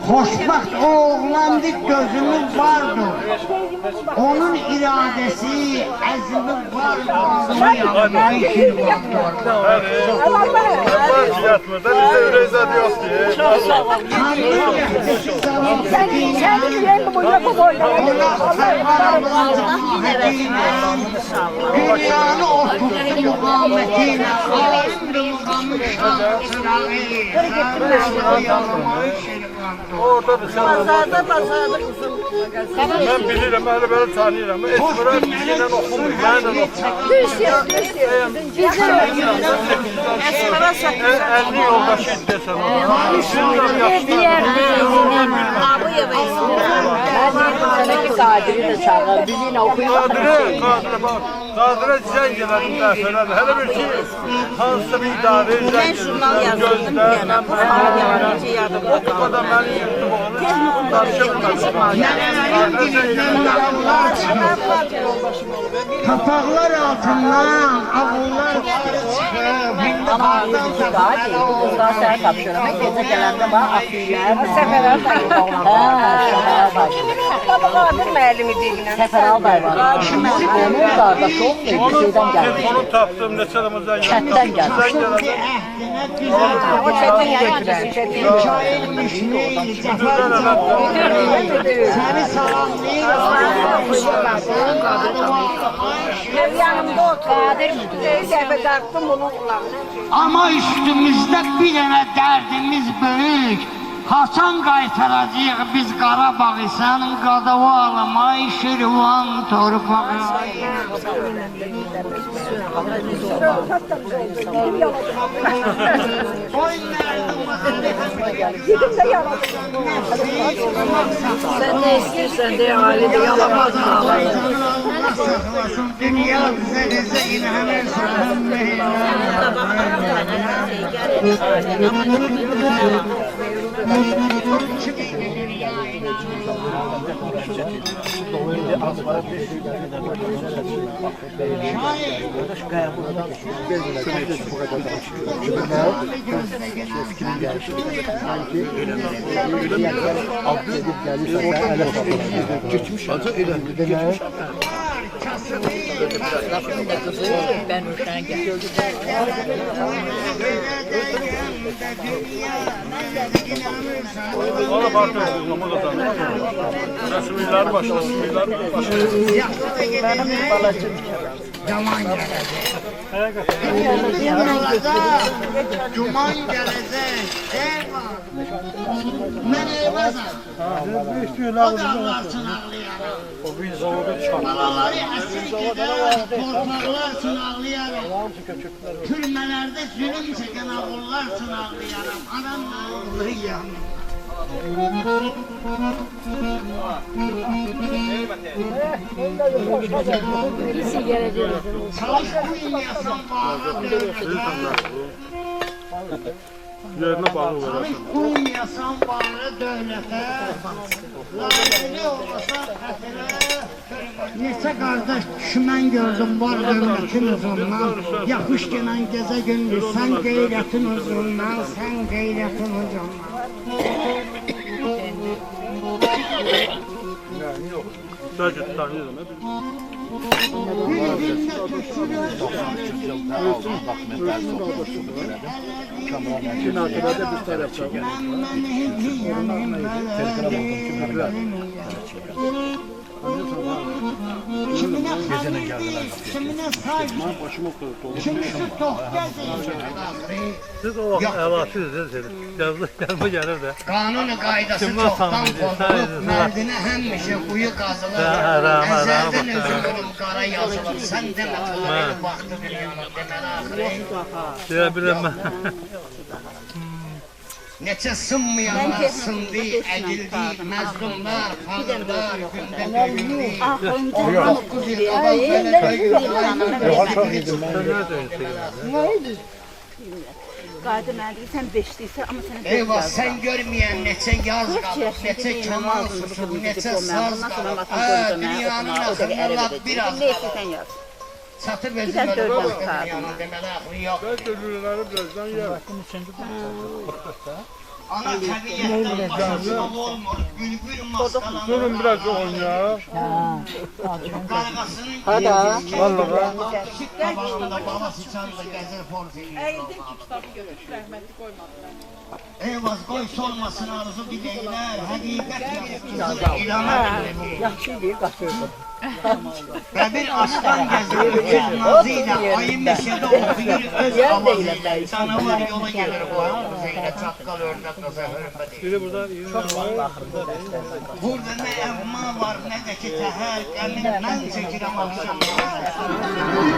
S14: Xoşbaxt oğlandı gözümüz vardır. Onun iradesi, əzmi vardır. Ağzını yanmayı Şirvan torbağı.
S2: Yatmırda bizde üreyzat yok diye.
S14: Sen bu yapı boyunca dünyanı otursun muhammetiyle alemde muhammed şahıtırağı
S2: Orada bir sen
S7: Bazarda kızım.
S2: ben bilirim, ben böyle tanıyorum. Esmura bizimle okumuyor, ben de okumuyorum.
S7: Esmara satıyor.
S2: 50 yoldaşı desen ona.
S7: Bir yerde abi yemeyiz.
S9: Qadiri də çağır, bizimlə oxuyur.
S2: Qadirə zəng elədim dəfələr. Hələ bir ki, hansısa bir idarə zəng
S7: Ben jurnal yazdım bir yana. Bu necə yardım
S2: o kadar məni yırtıb oğlu.
S14: Kapaklar altından ağıllar çıkıp
S9: Anamızın qadi, qızlar səni tapşırır. Mən gecə gələndə bax, afiylər. Səfərəl dayı oğlan. Səfərəl dayı.
S7: Qadir müəllimi deyilən.
S9: Səfərəl dayı var. Kimisi onun qardaşı olmuyor, bir şeydən gəlir.
S2: Onu tapdım, neçə dəmə zəng elədim.
S9: Kətdən gəlir.
S7: O çətin yayıncısı çətin.
S14: seni salamlayır.
S7: Yanımda otur. Qadir müdür. Dəfə dartdım bunun qulağına.
S14: Ama üstümüzde bir tane derdimiz büyük. Hasan qaytaracağıq biz Qarabağı, sənin qadava alamay Şirvan torpağı.
S7: Sen ne istiyorsan de ailede yalamazsın.
S14: Dünya bize bize inanırsan
S5: Geçmiş acı geçmiş.
S9: Ben uşağın gəldim.
S2: Ona bakıyorsunuz, ama da tanıyor. Resuller başlasın, Resuller başlasın.
S14: Benim balacım Yaman gelecek. Yaman olacak. Cuman gelecek. Eyvah. Ben eyvazam. O da Allah'sın ağlayarak.
S2: O bir zavoda çıkar.
S14: Balaları esir gider. Torpaklar için ağlayarak. Türmelerde zulüm çeken ağullar için ağlayarak. Anam ağlayayım. Savaş uyumayasan bağlı
S2: Yerine bağlı
S14: Savaş
S2: olarak.
S14: uyumayasan bağlı dövlete. Layıqlı olasan xətirə. Neçə qardaş düşmən gördüm var dövlətin uzundan. Yaxış gələn gəzə gündür sən qeyrətin uzundan, sən qeyrətin uzundan.
S2: Sadece tanıyorum.
S14: Gecene geldiler. Kimine sayma. Kimisi tohkaz
S2: Siz o vaxt əlasizsiniz. Gəlmə gəlir də.
S14: Kanun qaydası çoxdan pozulub, mərdinə həmişə quyu qazılır. Əzəldən özünün qara yazılır. Sən demə tarih vaxtı dünyanı deməli axırı.
S2: Deyə biləm mən.
S14: Neçə sınmayanlar sındı, ədildi, məzlumlar, fağırlar, gündə döyüldü. 19 il qabaq belə
S6: qayda mənə deyir, sən beşliysən, amma sənə dörd
S14: Eyvah,
S6: yazıram.
S14: sen görmeyen neçe yaz kalır, neçe keman susur, neçe saz kalır. Dünyanın akıllı laf biraz
S6: Neyse
S14: kalır.
S6: sən yaz.
S14: Çatır
S6: Bir
S14: bezim
S6: də
S14: öyle
S6: dörd
S14: olur
S6: yaz qayda.
S14: dünyanın demeli aklı yok.
S2: Ödülləri birazdan yer.
S14: Ana təbiyyətdən başarılı olmur, bülbül maskalanır.
S2: Durun biraz oynayaq.
S14: Qarğasının
S2: Vallahi.
S14: Süt qabağında baba sıçanla gəzir porfili.
S8: Əyildim ki, kitabı görür, rəhmətli qoymadılar.
S14: Eyvaz qoy sormasın arzu diləklər, həqiqət yazısın ilana bilir.
S7: Yaxşı deyir, qaçırdı.
S14: Və bir aslan gəzir öküz nazı ilə, ayı meşədə oxuyur öz avazı ilə. Canavar yola gelir bu ağzı ilə, çaqqal ördək qıza hörmət edir.
S2: Biri burada, biri burada.
S14: Burada nə əvma var, nə də ki təhər, qəmin mən çəkirəm axşamlar.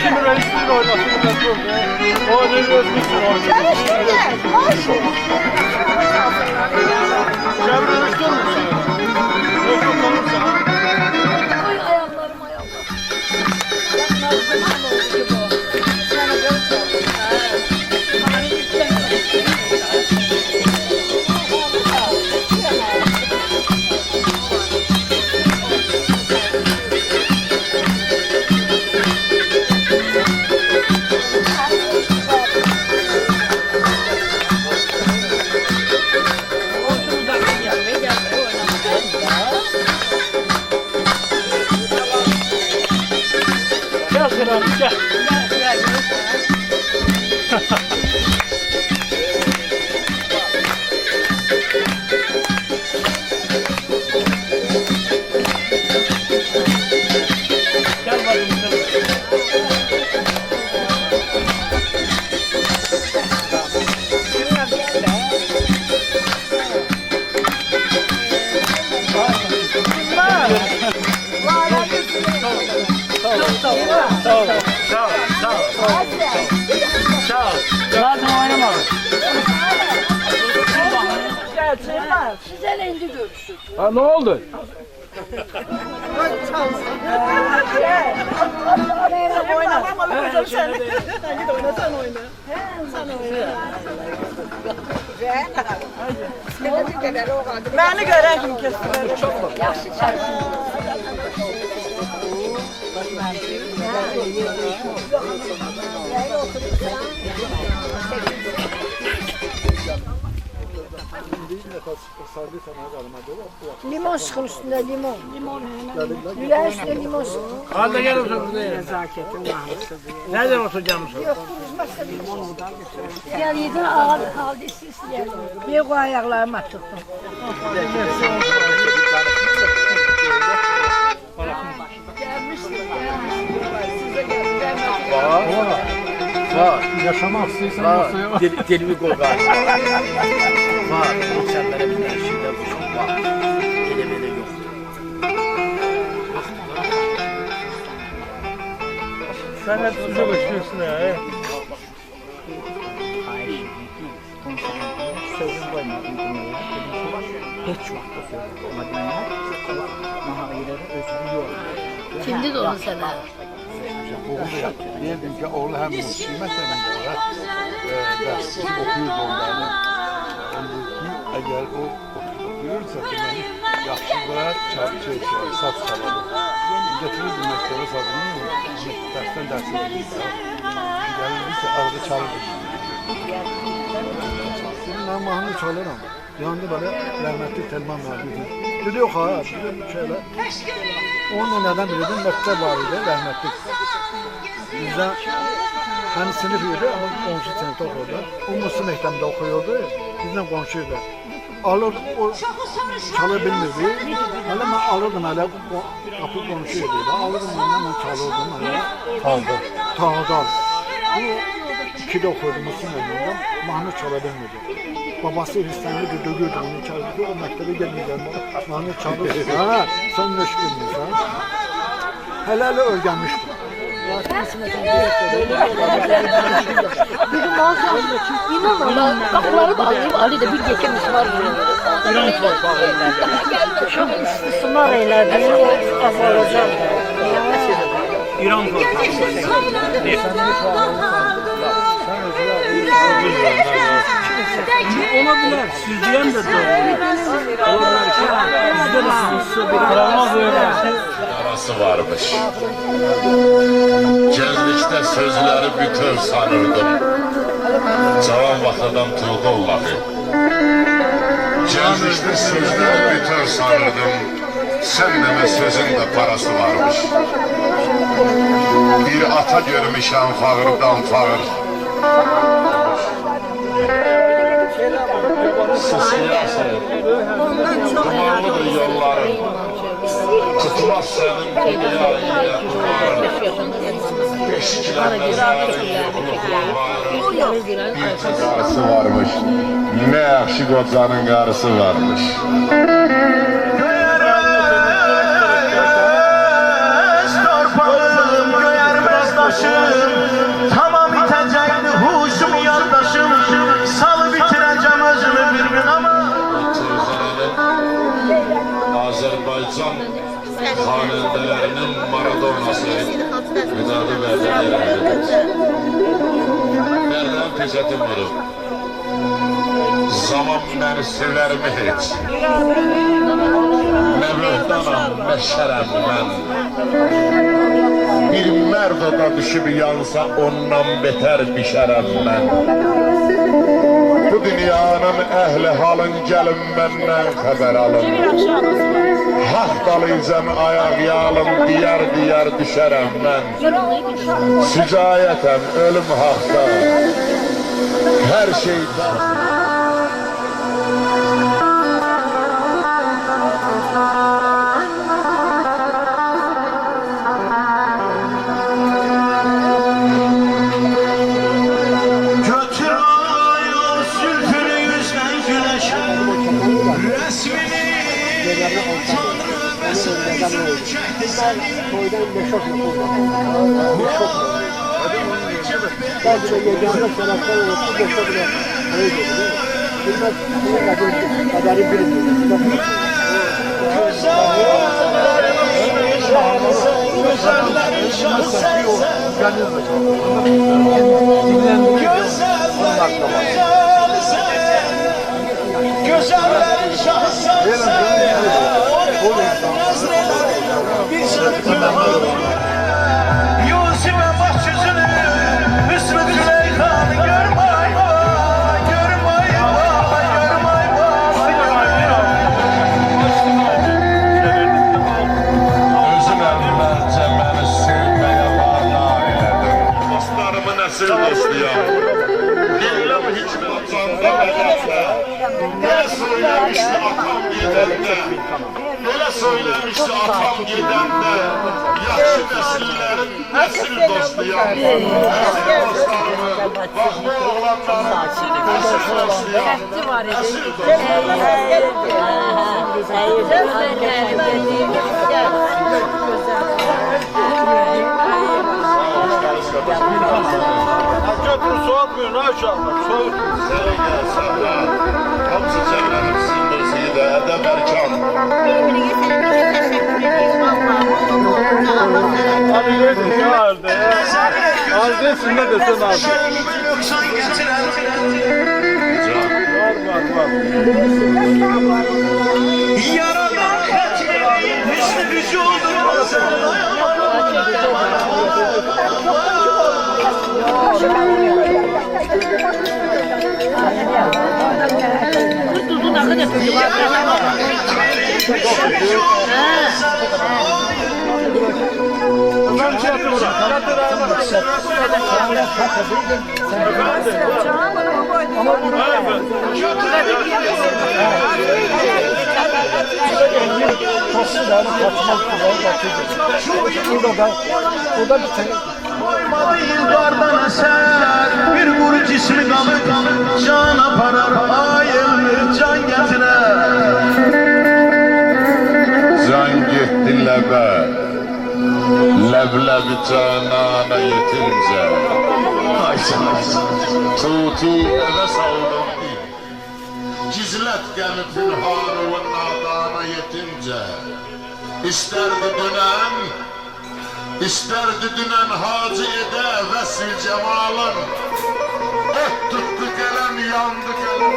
S2: Kim reisinin oynasını da sordu. O ne reisinin oynasını. Çevreniz durmuş. Yok yok olursa.
S12: Oy ayaklarım ayaklarım. Ben nazlıman oldu ki bu. Sana gösterdim. Bari gitsen.
S2: Gel Sinan gel. Gel bakayım sen. Sağ ol. Zaten oynamadım.
S12: Sizden indi görüşürüz.
S2: Ha ne oldu?
S8: Məni görən kimi kəsdilər.
S12: Yaxşı çalsın.
S7: Limon sıkın üstünde limon. Gülen üstüne limon sıkın.
S2: Hadi gel otur burada. Nereden oturacağım sonra?
S12: Gel yedin ağır kaldı istiyor.
S7: Bir koy ayaklarıma tuttum.
S2: Var. Yaşamak istiyorsan masaya var.
S10: Dilimi koy var. Var. Sen bana bir tane şeyler bulsun. Var. Elime de yok.
S2: Sen hep suça başlıyorsun ya.
S10: Sözüm koymadım bunlara. Hiç vakti söyledim. Mahallelere özgür yok.
S12: Şimdi de onu sana.
S5: Diyelim ki oğlu hem muslimet hem de var. Ders okuyordu onlarla. Eğer o okuyursa Yaxşılar, çarpı saz çalardı. Getirirdi məktəbə sazını, dərsdən dərsi verirdi. Gəlirdi, arada çalırdı. Ben mahnı çalıram. Yanında böyle rahmetli Telman vardı. Dedi yok ha, dedim şöyle. Onunla neden bilirdim? Mektep vardı, rahmetli. Bizden hani sınıf yedi ama komşu sınıfta okuyordu. O Musa mektebinde okuyordu. Bizden komşuydu. Alırdım, o çalı bilmirdi. Hele ben alırdım hele kapı komşuydu. Alırdım ondan ben çalırdım hele. Tağdal. Bu ikide okuyordu Musa mektebinde. Mahnı çala bilmirdi. Babası Hristiyanlığı dögürdü onu içeride. O mektebe gelmeyeceğim. Mahnı çalırdı. Ha, sen ne bilmiyorsun? Hele öğrenmiş bu.
S12: Bizim mağazam inanın kapıları bağlayıp Ali de bir geçemiz var bunun.
S14: Çok istismar eylədi, o azalacaq.
S10: İran olabilir, siz diyen de doğru. Olabilir ki, bizde de sizse bir aramaz öyle.
S11: Arası varmış. Gençlikte sözleri bütöv sanırdım. Cavan vaxtadan tuğda olmadı. Gençlikte sözleri bütöv sanırdım. Sen deme sözün de parası varmış. Bir ata görmüşəm fağırdan fağır. Sısıyasın, dumanlıdır yolların. Tutmaz senin dünyayı eşkilenmez yoklukluğu var. Bir karısı varmış, ne yakşı kocanın karısı varmış.
S15: Tamam itecekti huşum yandaşım. Salı bitireceğim özümü bir gün ama.
S11: Azerbaycan hanendelerinin Maradonası Müdadı verdi. Nereden peşetim vurur? Zaman beni sever mi hiç? Ne böhtanam, ne şerem ben. Bir merdoda düşüp yansa ondan beter bişerem ben. Bu dünyanın ehli halın gelin benden haber alın. Hak dalayacağım ayak yalım diyar diyar düşerem ben. Sücayetem ölüm hakta. Her şeyden.
S5: Toyda leşok yapıldı. Leşok mu? Sadece yeganlık sanatlar olsun leşok bile öyle dedi. Bilmez bunun kaderi bilinmiyor.
S15: Güzellerin şahsı Yusuf'un bahçesini Hüsnü Züleykha'nı görmay vay, görmay vay, görmay vay.
S11: Özüm evvelce beni sevmeye vana eyledim. Dostlarımı nesil dostuyam. Dinlem hikmet canda bedende. Ne söylemişti atam gidende. Öyle söylemişti atam gidende. Yaxşı nesillerin nesil dostuyam. Nesil dostlarımı, bak bu oğlanların nesil dostuyam. Nesil
S2: Köprü soğutmuyor, ne uşaklar? Soğutmuyor.
S11: Sene gelsen de, hamısı cennetin simgesiydi, Edem Erkan.
S2: Hadi gördün ya Arda ya. Arda üstünde desen abi. Var.
S15: Yaradan vücuduma
S12: Tuzun akı da tuzu var.
S15: Koymadı yıllardan eser bir kuru cismi kalır can aparar ayılır can getirer.
S11: Can gitti lebe, leblebi canana yetince. Tutu eve saldım gizlet gemi pünhanı ve nadana yetince. İsterdi dünen hacı ede vesil cemalın. Et tuttu gelen yandı gelen.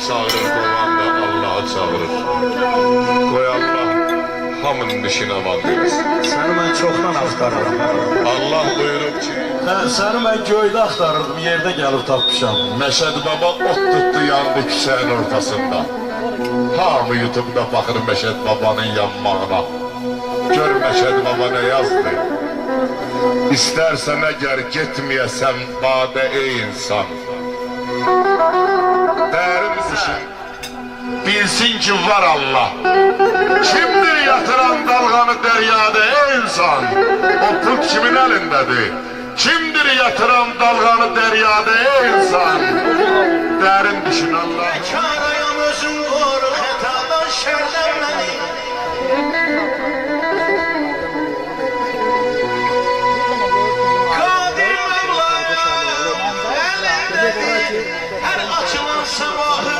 S11: Çağırır, kovanda Allah'a çağırır. Koy Allah hamının dişine vandırız.
S15: Səni mən çoxdan axtarırım.
S11: Allah buyurub ki,
S15: Səni mən göydə axtarırdım, yerdə gəlib tapmışam.
S11: Məşəd Baba ot tuttu yandı küçənin ortasında. Hamı YouTube'da baxır Məşəd Babanın yanmağına. Gör Məşəd Baba nə yazdı. İstərsən əgər getməyəsəm badə ey insan. Dərin düşün, bilsin ki var Allah. Kimdir yatıran dalğanı dəryada ey insan? O put kimin əlindədir? Kimdir yatıran dalğanı dəryada ey insan? Dərin düşün Allah.
S15: Karayam özüm qoru xətadan şərdən məni. Qadir Mevlam əlindədir hər açılan sabahı.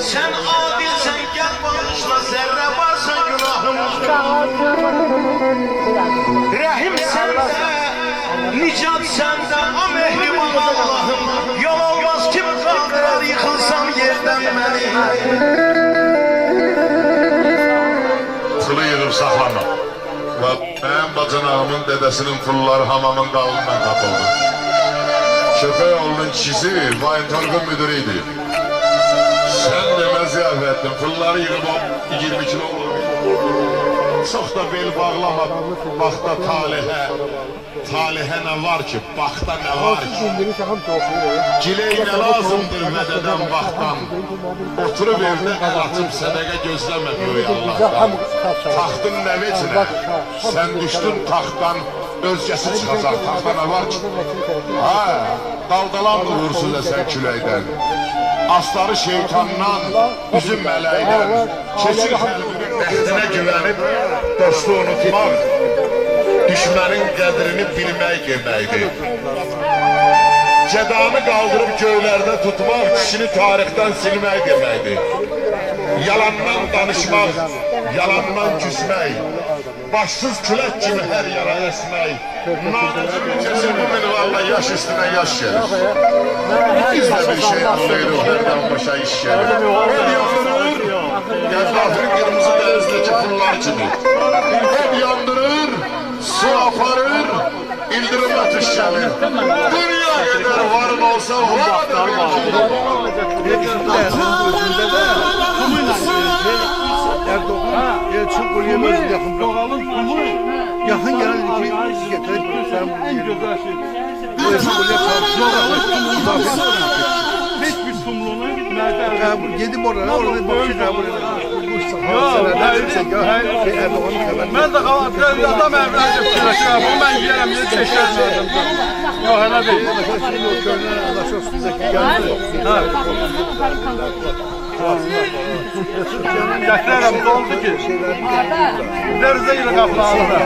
S15: Sen adilsen gel bağışla, zerre varsa günahım. Rahim sende, nicat sende, o mehriban Allah'ım. Yol olmaz kim kaldırar, yıkılsam yerden beni.
S11: Pulu yığıb saxlama. Və mənim bacanağımın dədəsinin pulları hamamın dalından tapıldı. Köpək oğlunun kişisi Vayintorqun müdürü idi. Sen demə ziyafətdin, pulları yığıb 20 kilo olur. Çox da bel bağlamadım, baxda talihə nə var ki, baxda nə var ki. Giley nə lazımdır vədədən vaxtdan. Oturub evdə əl açıb sədəqə gözləmə böyük Allahdan. Taxtın nə vecinə, sən düşdün taxtdan, özgəsi çıxacaq, taxta nə var ki. Daldalan uğursuz əsən küləkdən. Asları şeytandan, üzüm mələkdən, keçir xəlqinin əhdinə güvənib, dostu unutmaq, düşmənin qədrini bilmək deməkdir. Cədanı qaldırıb göylərdə tutmaq, kişini tarixdən silmək deməkdir. Yalandan danışmaq, yalandan küsmək, başsız külək kimi hər yara əsmək, nanıcı mücəsi bu minvalla yaş üstünə yaş gəlir. Biz də bir şey anlayırıq, hərdən başa iş gəlir. El yandırır, Qəddafinin qırmızı dənizindəki pullar kimi. El yandırır, su aparır, İldirim atış gəlir. Dünya qədər varın olsa var da
S5: Elçin Quliyev özü yaxın doğalın pulu yaxın gəlirdi ki, getirib sən bu Elçin Quliyev çalışıyor. Heç bir sumluğuna gitmez. Gedib oraya, orada bakış qəbul edir.
S2: Mən də adam evlənəcək fikirləşirəm, bunu mən yiyərəm, dedi çəkərəm. Yox, elə deyil. Gətirərəm, oldu ki, dərizə ilə qapılarına.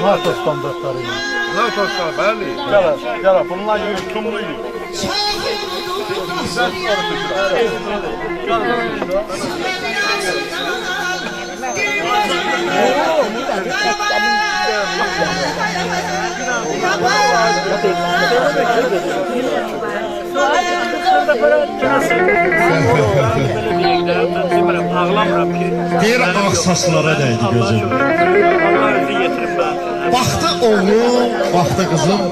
S5: NATO standartları.
S2: NATO standartları, bəli. Gələ, bunlar gibi tutumlu idi.
S11: Bir ağsaslara dəydi gözüm. Baxdı oğlum, baxdı qızım.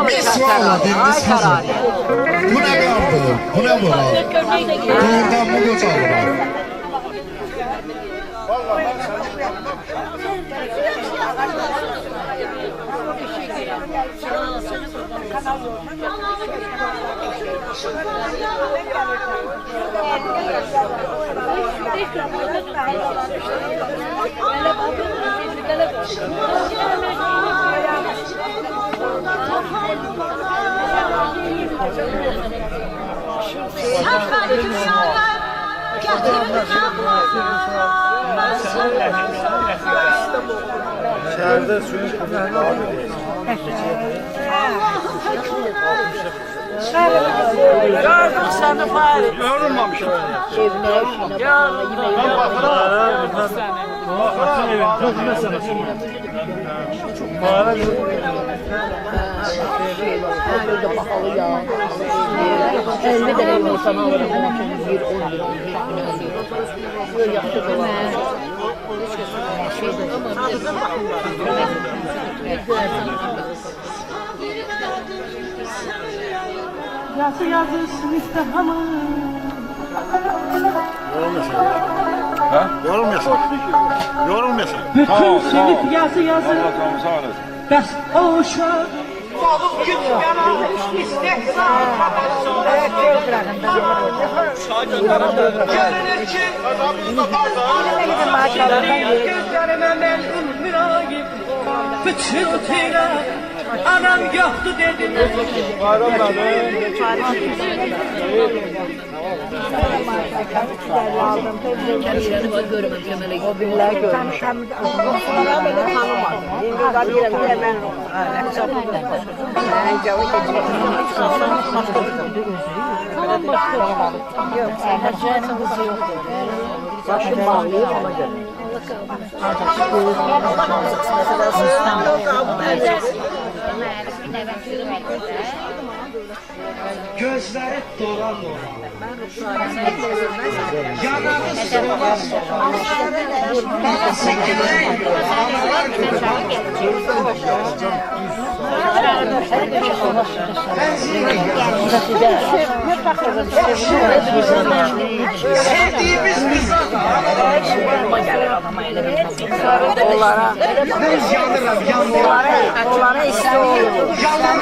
S11: Bir sualla diliniz hazır. Bu nə qaldı, bu nə moral? Doğrudan mı qocalır?
S2: Şəhərdə suyun
S7: Gördüm seni Fahri.
S2: Yorulmamışım. Ben
S12: Pahalı ya. 50 de ev olsa ne alırım? 1 10 lira. Böyle yaxşı dolar.
S7: Yazı yazırsın istemem.
S2: Ha? Yorulmuyorsun. Yorulmuyorsun.
S7: Bütün sınıf yazı yazı. Bəs o uşaq
S15: Balık gütmeyen almış istek görünür ki gözlerime melun müragim Fıçıltıyla anam yoktu dediler
S12: Kendini var görmem Kemal'e. O billahi görmüş. Onlara böyle tanımadım. Yengeler bir hemen Tamam başka yok. Serhatcan'ın kızı yok. Başım bağlıyor ona göre.
S15: gözleri dolan dolan yanarı soğan sevdiğimiz kıza
S12: Onlara onlara istiyor.
S15: Yandın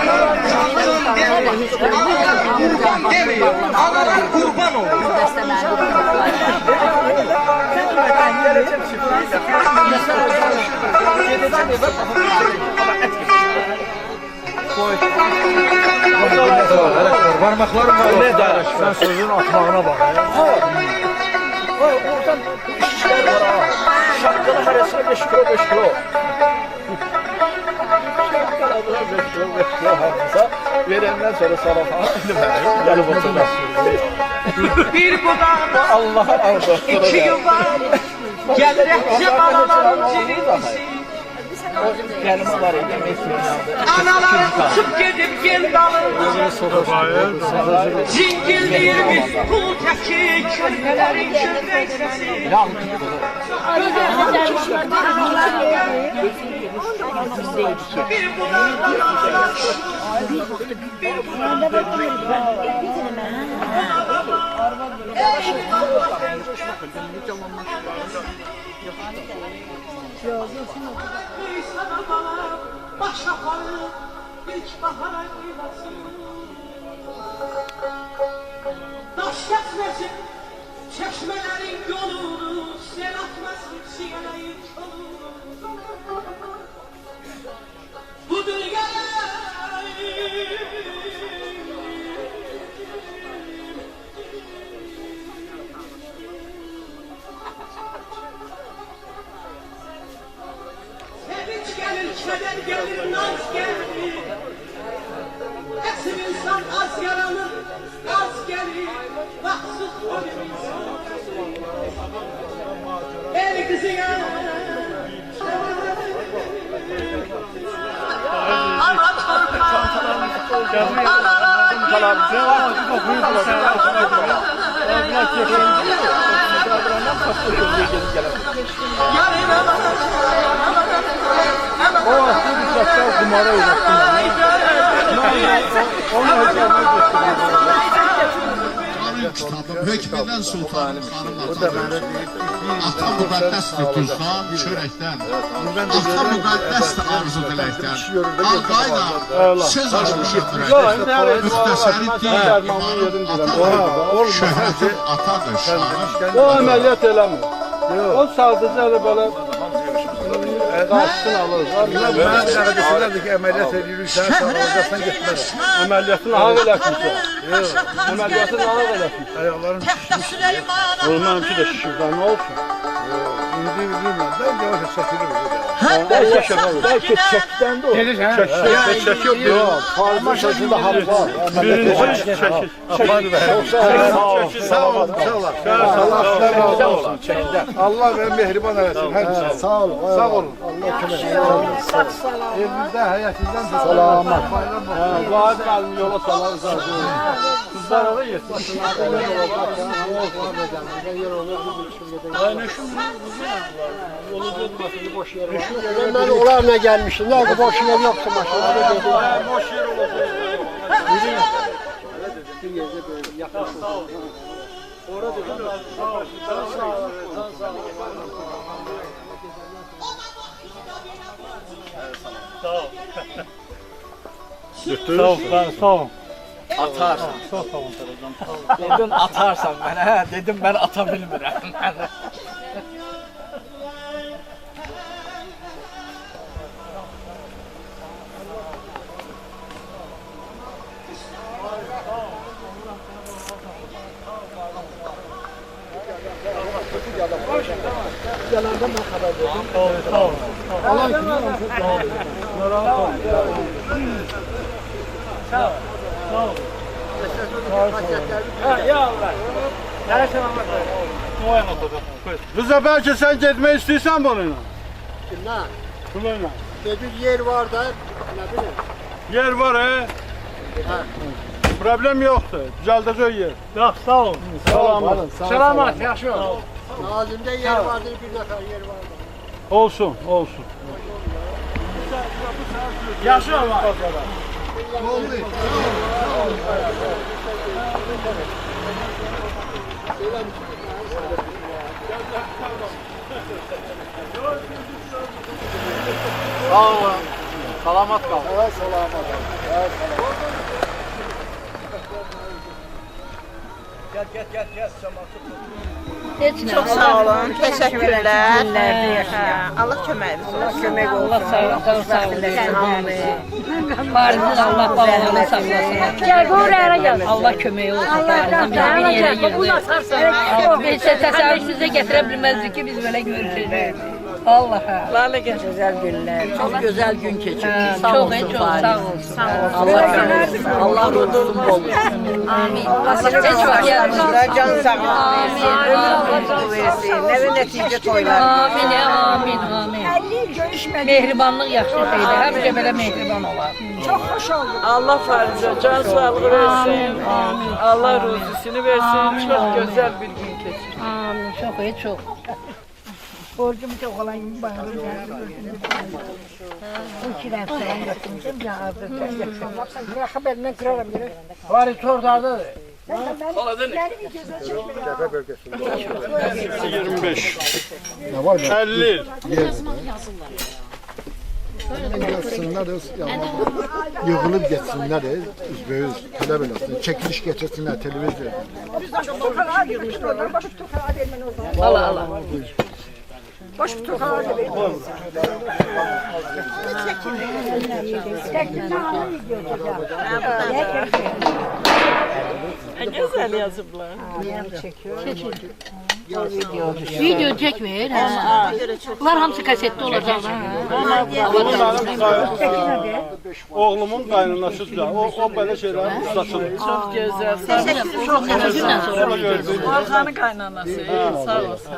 S15: deme. Analar kurban demiyor. Analar kurban olur.
S5: Parmaklarım var. Ne der? Sen sözün atmağına bak. Oradan işler var ha. Şapkalı haresine 5 kilo 5 kilo. Şapkalı 5 kilo 5 kilo hafıza. Verenden sonra falan gelip oturacağız.
S15: Bir budağda
S5: Allah'a aldı.
S15: 2 yuva geldikçe analarım cilindisi.
S5: Kelime var ya.
S15: Analar uçup gidip gel dalında Cingildiymiş kul teki körpelerin köpek sesi Bir budağdan ağlar Bir budağdan
S14: Başlafanı ilk bahara oynasın. Daş kesmesin çeşmelerin yolunu, sel atmasın sigarayı çoluğunu. Bu dünyaya sevinç gelir, keder gelir, naz gelir. Esir insan az yaranır, az gelir, bahtsız ölür insan. El kızı ana
S11: Kitabım Hökmeden Sultanım Xanım atadır. Ata müqəddəsdir tuzdan, çörəkdən. Ata müqəddəsdir arzu diləkdən. Qalqayla söz açmışıq ürəkdən. Müxtəsəri deyil, imanım atadır. Şöhrətim atadır, şanım.
S2: O əməliyyat eləmir. O sadəcə elə belə qarşısını alır. Mən qarşısındadır ki, əməliyyat edirik, sən sağlayacaqsan getmərəm. Əməliyyatın ağır eləmişsə. Əməliyyatın ağır eləmişsə. Ayaqlarım şişmiş. Olmamışı da şişirdən, nə olsun? İndi bilmirəm, mən yavaş çəkilir. Bəlkə çəkdən də o. Gelir, hə? Çək yox, yox. Farma şəkildə hal var. Birinci çəkil. Sağ olun, sağ olun. Allah və mehriban eləsin. Sağ olun. Sağ olun. Allah kömək etsin. Evinizdə, həyətinizdən salamat. Vaad qalın, yola salarız. Kızlara da yesin. Aynen şu yolu dönmesini boş yer var. Ben onlarla gelmişim. Nerede boş yer yoksa maşallah. Boş yer olacak. Bir yerde böyle yaklaşık. Orada sağ ol. Sağ ol.
S13: Atarsan. Dedin atarsan bana. Dedim ben atabilmirəm.
S5: Yalandan ben haber verdim. Sağ ol. Allah için sağ ol. Sağ ol. Ya Allah. Rıza belki sen gitmeyi istiyorsan bununla. Kimle? Bununla. Dedi yer var da ne bileyim. Yer var he. Problem yoktu. Düzeldəcək yer. Yox, sağ ol. Selamat. Selamat, yaxşı ol. Nazimdə yer vardır, bir nəfər yer vardır. Olsun, olsun. Yaxşı ol. Oldu. Sağ olun. Salamat kal. Evet, salamat. Evet, salamat. Gel.
S6: Çok sağ olun. Teşekkürler. Allah köməyiniz olsun. Allah kömək olsun. Allah sağ olun.
S12: Varınız Allah bağlanı saklasın. Gel buraya gel. Allah köməyi olsun. Bir yere gelin. Biz təsəvvürünüzə gətirə bilməzdik ki, biz böyle görüşeceğiz. Allah'a.
S6: Lale güzel günler. Çok güzel gün geçirdik.
S12: Sağ olsun. Çok sağ olsun.
S6: Allah rızkını bol etsin.
S12: Amin.
S6: Can sağ olsun. Ömür versin. Neve netice toylar.
S12: Amin. Mehribanlıq yaxşı şeydir. Həmişə belə mehriban olar.
S8: Çok hoş oldu. Allah farzı, can sağlığı versin. Amin. Allah ruzusunu versin. Çok güzel bir gün geçirdik.
S12: Amin. Çok.
S14: Borcum çok olan gibi bayılır. Bu kiler falan götürmüşüm. Haberden kırarım. Var oradadır.
S5: Cəbhə bölgəsində.
S2: 25.
S5: Nə var?
S2: 50.
S5: Yazsınlar, yığılıb geçsinlər, üzbəüz tələb eləsin, çəkiliş geçirsinlər, televizor.
S4: Biz de çok tukalağa girmişler. Başı tukalağa vermen orada.
S12: Allah.
S4: Başı tukalağa vermen.
S8: Güzel yazıblar.
S12: Video çekmeyin. Bunlar hamısı kasetli olacak.
S2: Oğlumun qaynanasıdır. O belə şeylərin ustasıdır.
S8: Çok güzel.
S12: Çok günden sonra.
S8: Orhan'ın kaynanası. Sağ olasın.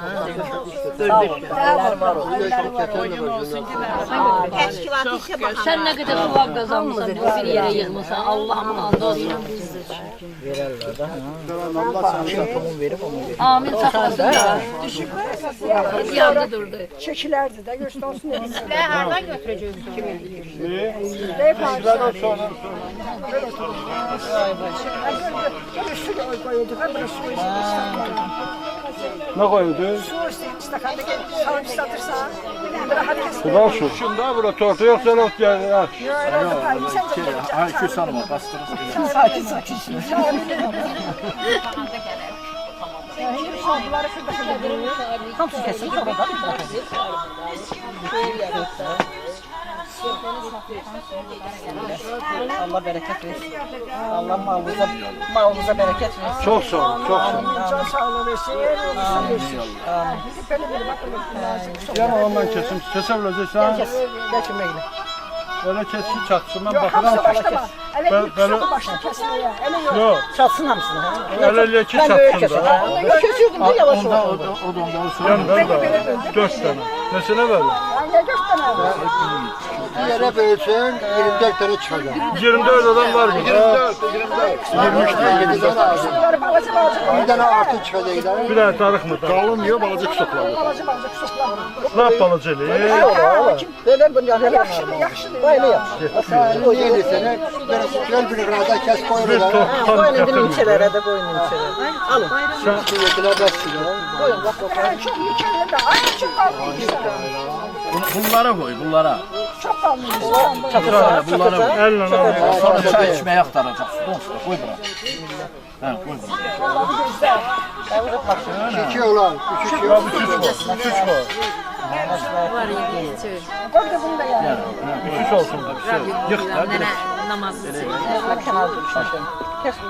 S8: Oyun olsun ki ne?
S12: Sen ne kadar kulak kazanmışsan, bir yere yığmışsan, Allah'ım anda olayım. Amin saklasın da. Yandı durdu.
S4: Çekilerdi de göstersin.
S12: Nereden götüreceğiz kimi?
S2: Ne? Bizlərdən sonra. Nə qoyuldu? Sudan su. Şunda bura tortu yoxsa ot gəlir.
S5: Ay, küs hanıma bastırırsın.
S4: Sakin.
S12: Hamısı kesin orada. Allah bereket versin. Allah malınıza bereket versin.
S2: Çok sağ olun, çok sağ olun.
S4: Can sağlığı versin.
S2: Yəni ondan kesim, kesə biləcəksən?
S12: Geçin böyle.
S2: Belə kesin çatsın, mən baxıram.
S4: Böyle başla kesmeye.
S2: Yox,
S12: Çatsın hamısını.
S2: elə eləyək ki, çatsın da.
S12: Kesiyordum da yavaş yavaş.
S2: Yəni mən də 4 dənə. Neçənə verir?
S4: Ne 4 tane?
S5: Yere bölsen 24 tane çıkacak.
S2: 24 adam var mı?
S5: 24. 23 tane. Bir tane artı çıkacak.
S2: Bir dənə darıxmır da.
S5: Kalın yok, balıcı kısıklar.
S2: Lap balaca elə.
S12: Böyle bunu yapalım.
S4: Yaxşıdır.
S12: Böyle yap.
S5: O yedi sene, ben sütüler bir arada kes koyuyorlar.
S12: Koyun edin içeride de koyun içeride. Alın.
S5: Sen şu yediler besliyor.
S12: Koyun bak bakalım.
S4: Çok mükemmel de. Ay çok kalmış.
S10: Bunlara koy, bunlara.
S4: Çok kalmış.
S10: Çatıra, bunlara koy.
S2: Əllə al.
S10: Sonra çay içmeye aktaracak. Koy bura. Ha, koy bura.
S4: Vallahi güzel.
S5: İki olan, üç yok.
S2: Üç var.
S4: Koy da bunu da yani.
S2: Üç olsun da bir şey.
S10: Yık da bir.
S12: Namazı.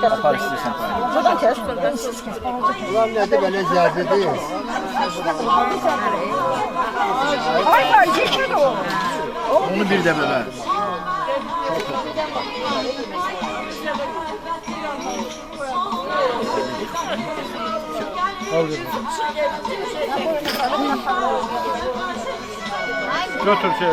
S10: Yapar istersen koy.
S12: Buradan kes.
S5: Ulan nerede böyle zerdi değil.
S4: Ay yıkıyor o.
S10: Onu bir de böyle.
S2: Götür şey.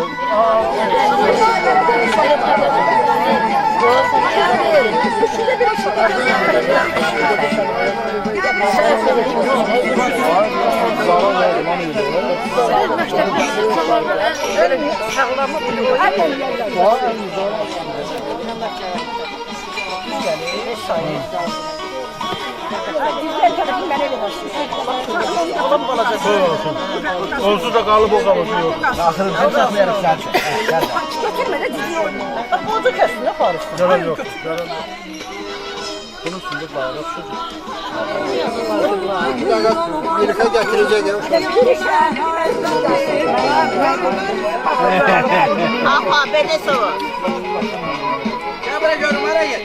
S2: Onsuz da kalıp o kalıp yok.
S10: Ahırın tutmayarız sen.
S4: Götürme de gidiyor.
S12: Bak bu da kesmiyor karıştı.
S2: Gören yok. Bunun üstünde bağlı.
S5: Bir dakika getirecek ya.
S12: Aha ben de sonra.
S15: Gel buraya görüm, oraya gel.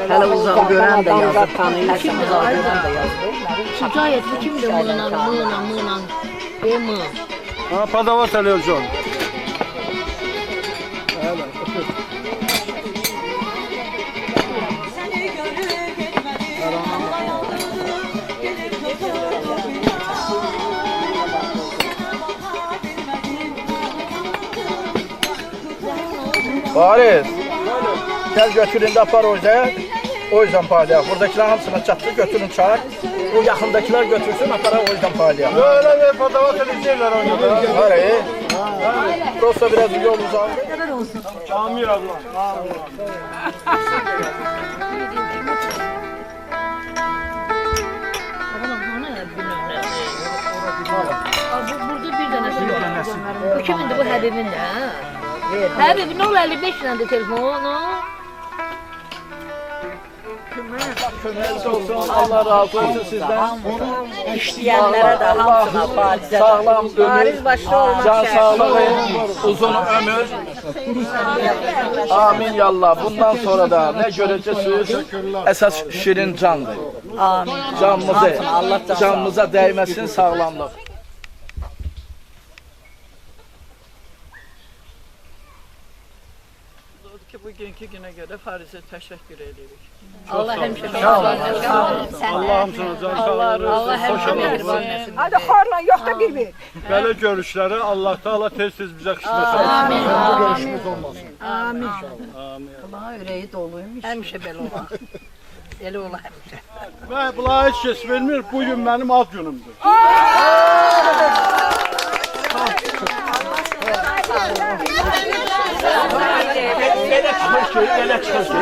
S12: Hele uzak gören de yazdı. Kim uzak gören de yazdı. Şikayet bu kimdi mığınan. E mı?
S2: Ha, padava televizyon.
S10: Bariz. Gel götürün de apar o yüzden pahalıya. Buradakiler hamısına çatdı götürün çağır. O yakındakiler götürsün apara o yüzden pahalıya.
S2: Öyle bir padava televizyon oynuyorlar.
S10: Var
S5: Dosta biraz yol uzak.
S2: Amir abla.
S12: Burada bir dənə şey var. Bu kimindir bu Həbibin də? Həbibin ol 55 lirədir telefonu.
S5: Allah razı olsun sizden.
S7: İşleyenlere de hamsına faize.
S5: Sağlam
S7: Faiz başta olmak
S5: can sağlığı, uzun ömür. Amin yallah. Bundan sonra da ne göreceksiniz? Esas şirin candır.
S7: Amin.
S5: Canımıza değmesin sağlamlık.
S7: Ki bugünkü güne göre Fariz'e teşekkür ediyoruz.
S12: Allah həmişə
S2: Allah'ım sana can sağlığı.
S12: Allah həmişə mehriban etsin.
S4: Hadi xorla yok da bir.
S2: Böyle görüşleri Allah Teala tez bize kısmet etsin.
S12: Amin.
S5: Görüşümüz olmasın.
S12: Amin.
S2: Amin.
S7: Bana yüreği doluymuş.
S12: Həmişə belə olar. Elə olar həmişə.
S2: Ve bunlara hiç kes vermir. Bugün benim ad günümdür.
S5: Elə çıxır ki,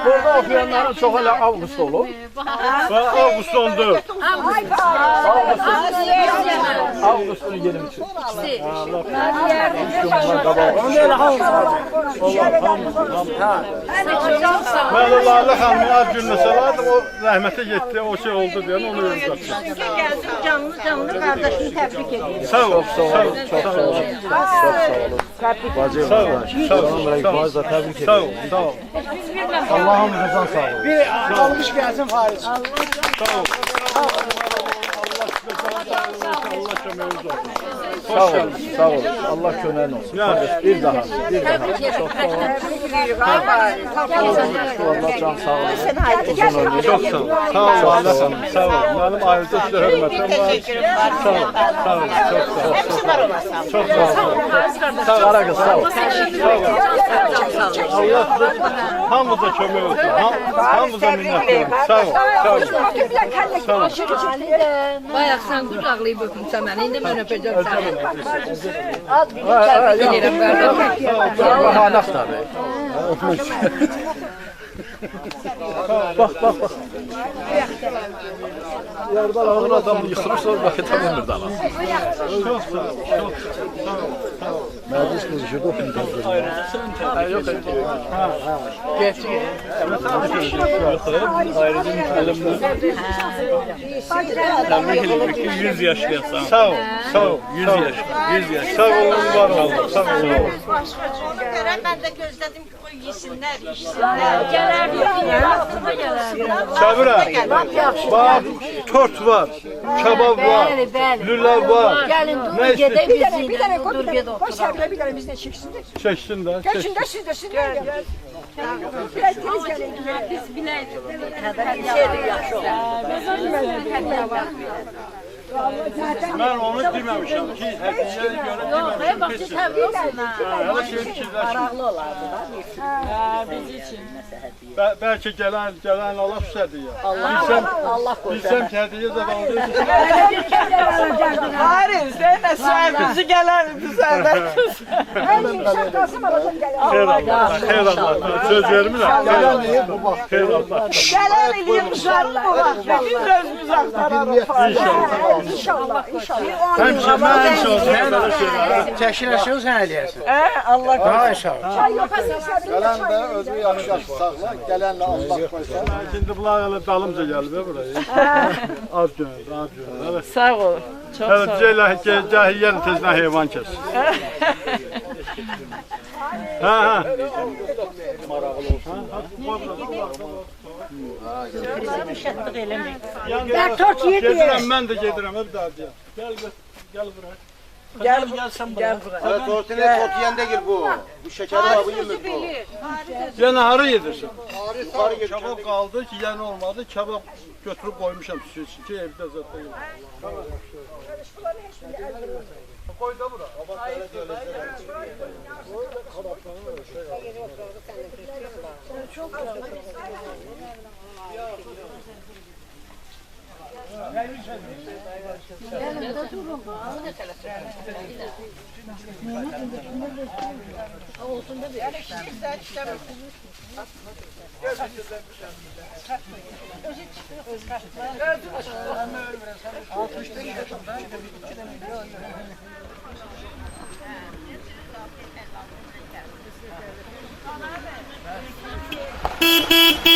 S5: burada okuyanların çoxu elə avqust olur.
S2: Ve Ağustos 14.
S5: Avqustun 23.
S2: Ben de Lale Hanım'ın ad gününe salardım. O rahmete gitti. O şey oldu diye onu öldürdüm.
S4: Canlı kardeşini tebrik ediyorum.
S2: Sağ ol. Sağ ol.
S5: Çok sağ olun.
S2: Sağ ol. Sağ ol. Sağ ol.
S5: Allah'ım rızan sağ olun.
S14: Bir almış gelsin Faiz.
S2: Sağ ol. Allah kömürünüz olsun.
S5: Sağ olun. Sağ olun. Allah kömürün olsun. Bir daha. Çok sağ olun. Allah can sağ olun. Uzun ömür.
S2: Çok sağ ol. Sağ ol. Allah Hanım. Sağ ol. Benim ayrıca size hürmetim var. Sağ ol. Sağ ol. Çok sağ ol. Çok sağ ol.
S5: Sağ ol. Kara kız sağ ol.
S2: Allah hamımıza kömür olsun. Hamımıza minnettarım. Sağ ol. Sağ ol. Sağ ol.
S12: Bayaq sən qucaqlayıb öpmüsən məni, indi mən öpəcəm səni.
S5: Edirəm qardaş. Bahane axtarır. Bak. Yerden ağır adamı yıkılır sonra vakit alınır da.
S2: Çok sağ ol. Sağ ol.
S5: Meclis konuşuyordu okuyun tabii. Yok.
S12: Geç.
S10: Elimde 100 yaşlıysan.
S2: Sağ ol. Sağ ol.
S10: 100 yaş. 100 yaş.
S2: Sağ olun, var olun. Sağ olun.
S6: Onu görən mən də gözlədim ki, qoy yesinlər, içsinlər.
S2: Sabira, bak tort var, kebap var, lüle var.
S12: Gəlin dur,
S2: Ne
S12: gedək
S2: istiyorsun?
S4: Bir tane koy,
S12: dur, ged
S4: koy Sabir'e bir tane bizden çeksin de.
S2: Çeksin de.
S4: Geçin de siz de siz de. Biraz temiz gelin.
S12: Biz bilək. Şeydir yaxşı olur.
S2: Ben onu dememişim ki hediye göre
S12: Yox, bax siz həvə
S2: Hele şey fikirləşin.
S7: olardı da.
S12: biz üçün.
S2: Belki gelen Allah hediye.
S7: Allah
S2: Bilsem ki hediye de aldı.
S8: Fariz, Zeynep sahibimizi gelen düzelden.
S4: Her gün şapkası alacağım gelin.
S2: Hayır Allah. Söz vermirəm.
S5: Gelen niye bu bak?
S2: Hayır Allah.
S8: Gelen ilgimizler bu var. Biz özümüz aktararız Fariz.
S4: İnşallah.
S2: Hemşe ben hemşe olsun.
S14: Teşkilaşıyor sen eləyəsin.
S8: Allah
S14: Daha inşallah.
S4: Çay yok Sabir'e
S5: Gelen de özü yanacak sağla. Gelenle Allah koysa.
S2: Şimdi bunlar öyle dalımca geldi buraya. Az gün. Evet.
S8: Sağ ol. Çok
S2: Evet, cahilyen tezden hayvan kes. Ha.
S4: Ben tort yedi.
S2: Gedirəm, mən də gedirəm, hep daha diye. Gel buraya.
S8: Gel sen buraya.
S5: Evet, tortine tot yiyende gir bu. Bu şekeri var, bu yemek bu.
S2: Gene harı yedirsin.
S5: Yukarı gir.
S2: Kebap kaldı ki yani olmadı. Kebap götürüp koymuşam süs ki evde zaten. Koy da bura.
S12: Yanında durun. Bu ne tələsin? Olsun da bir.
S8: Yəni işləyirsən, işləmir.
S15: Thank you.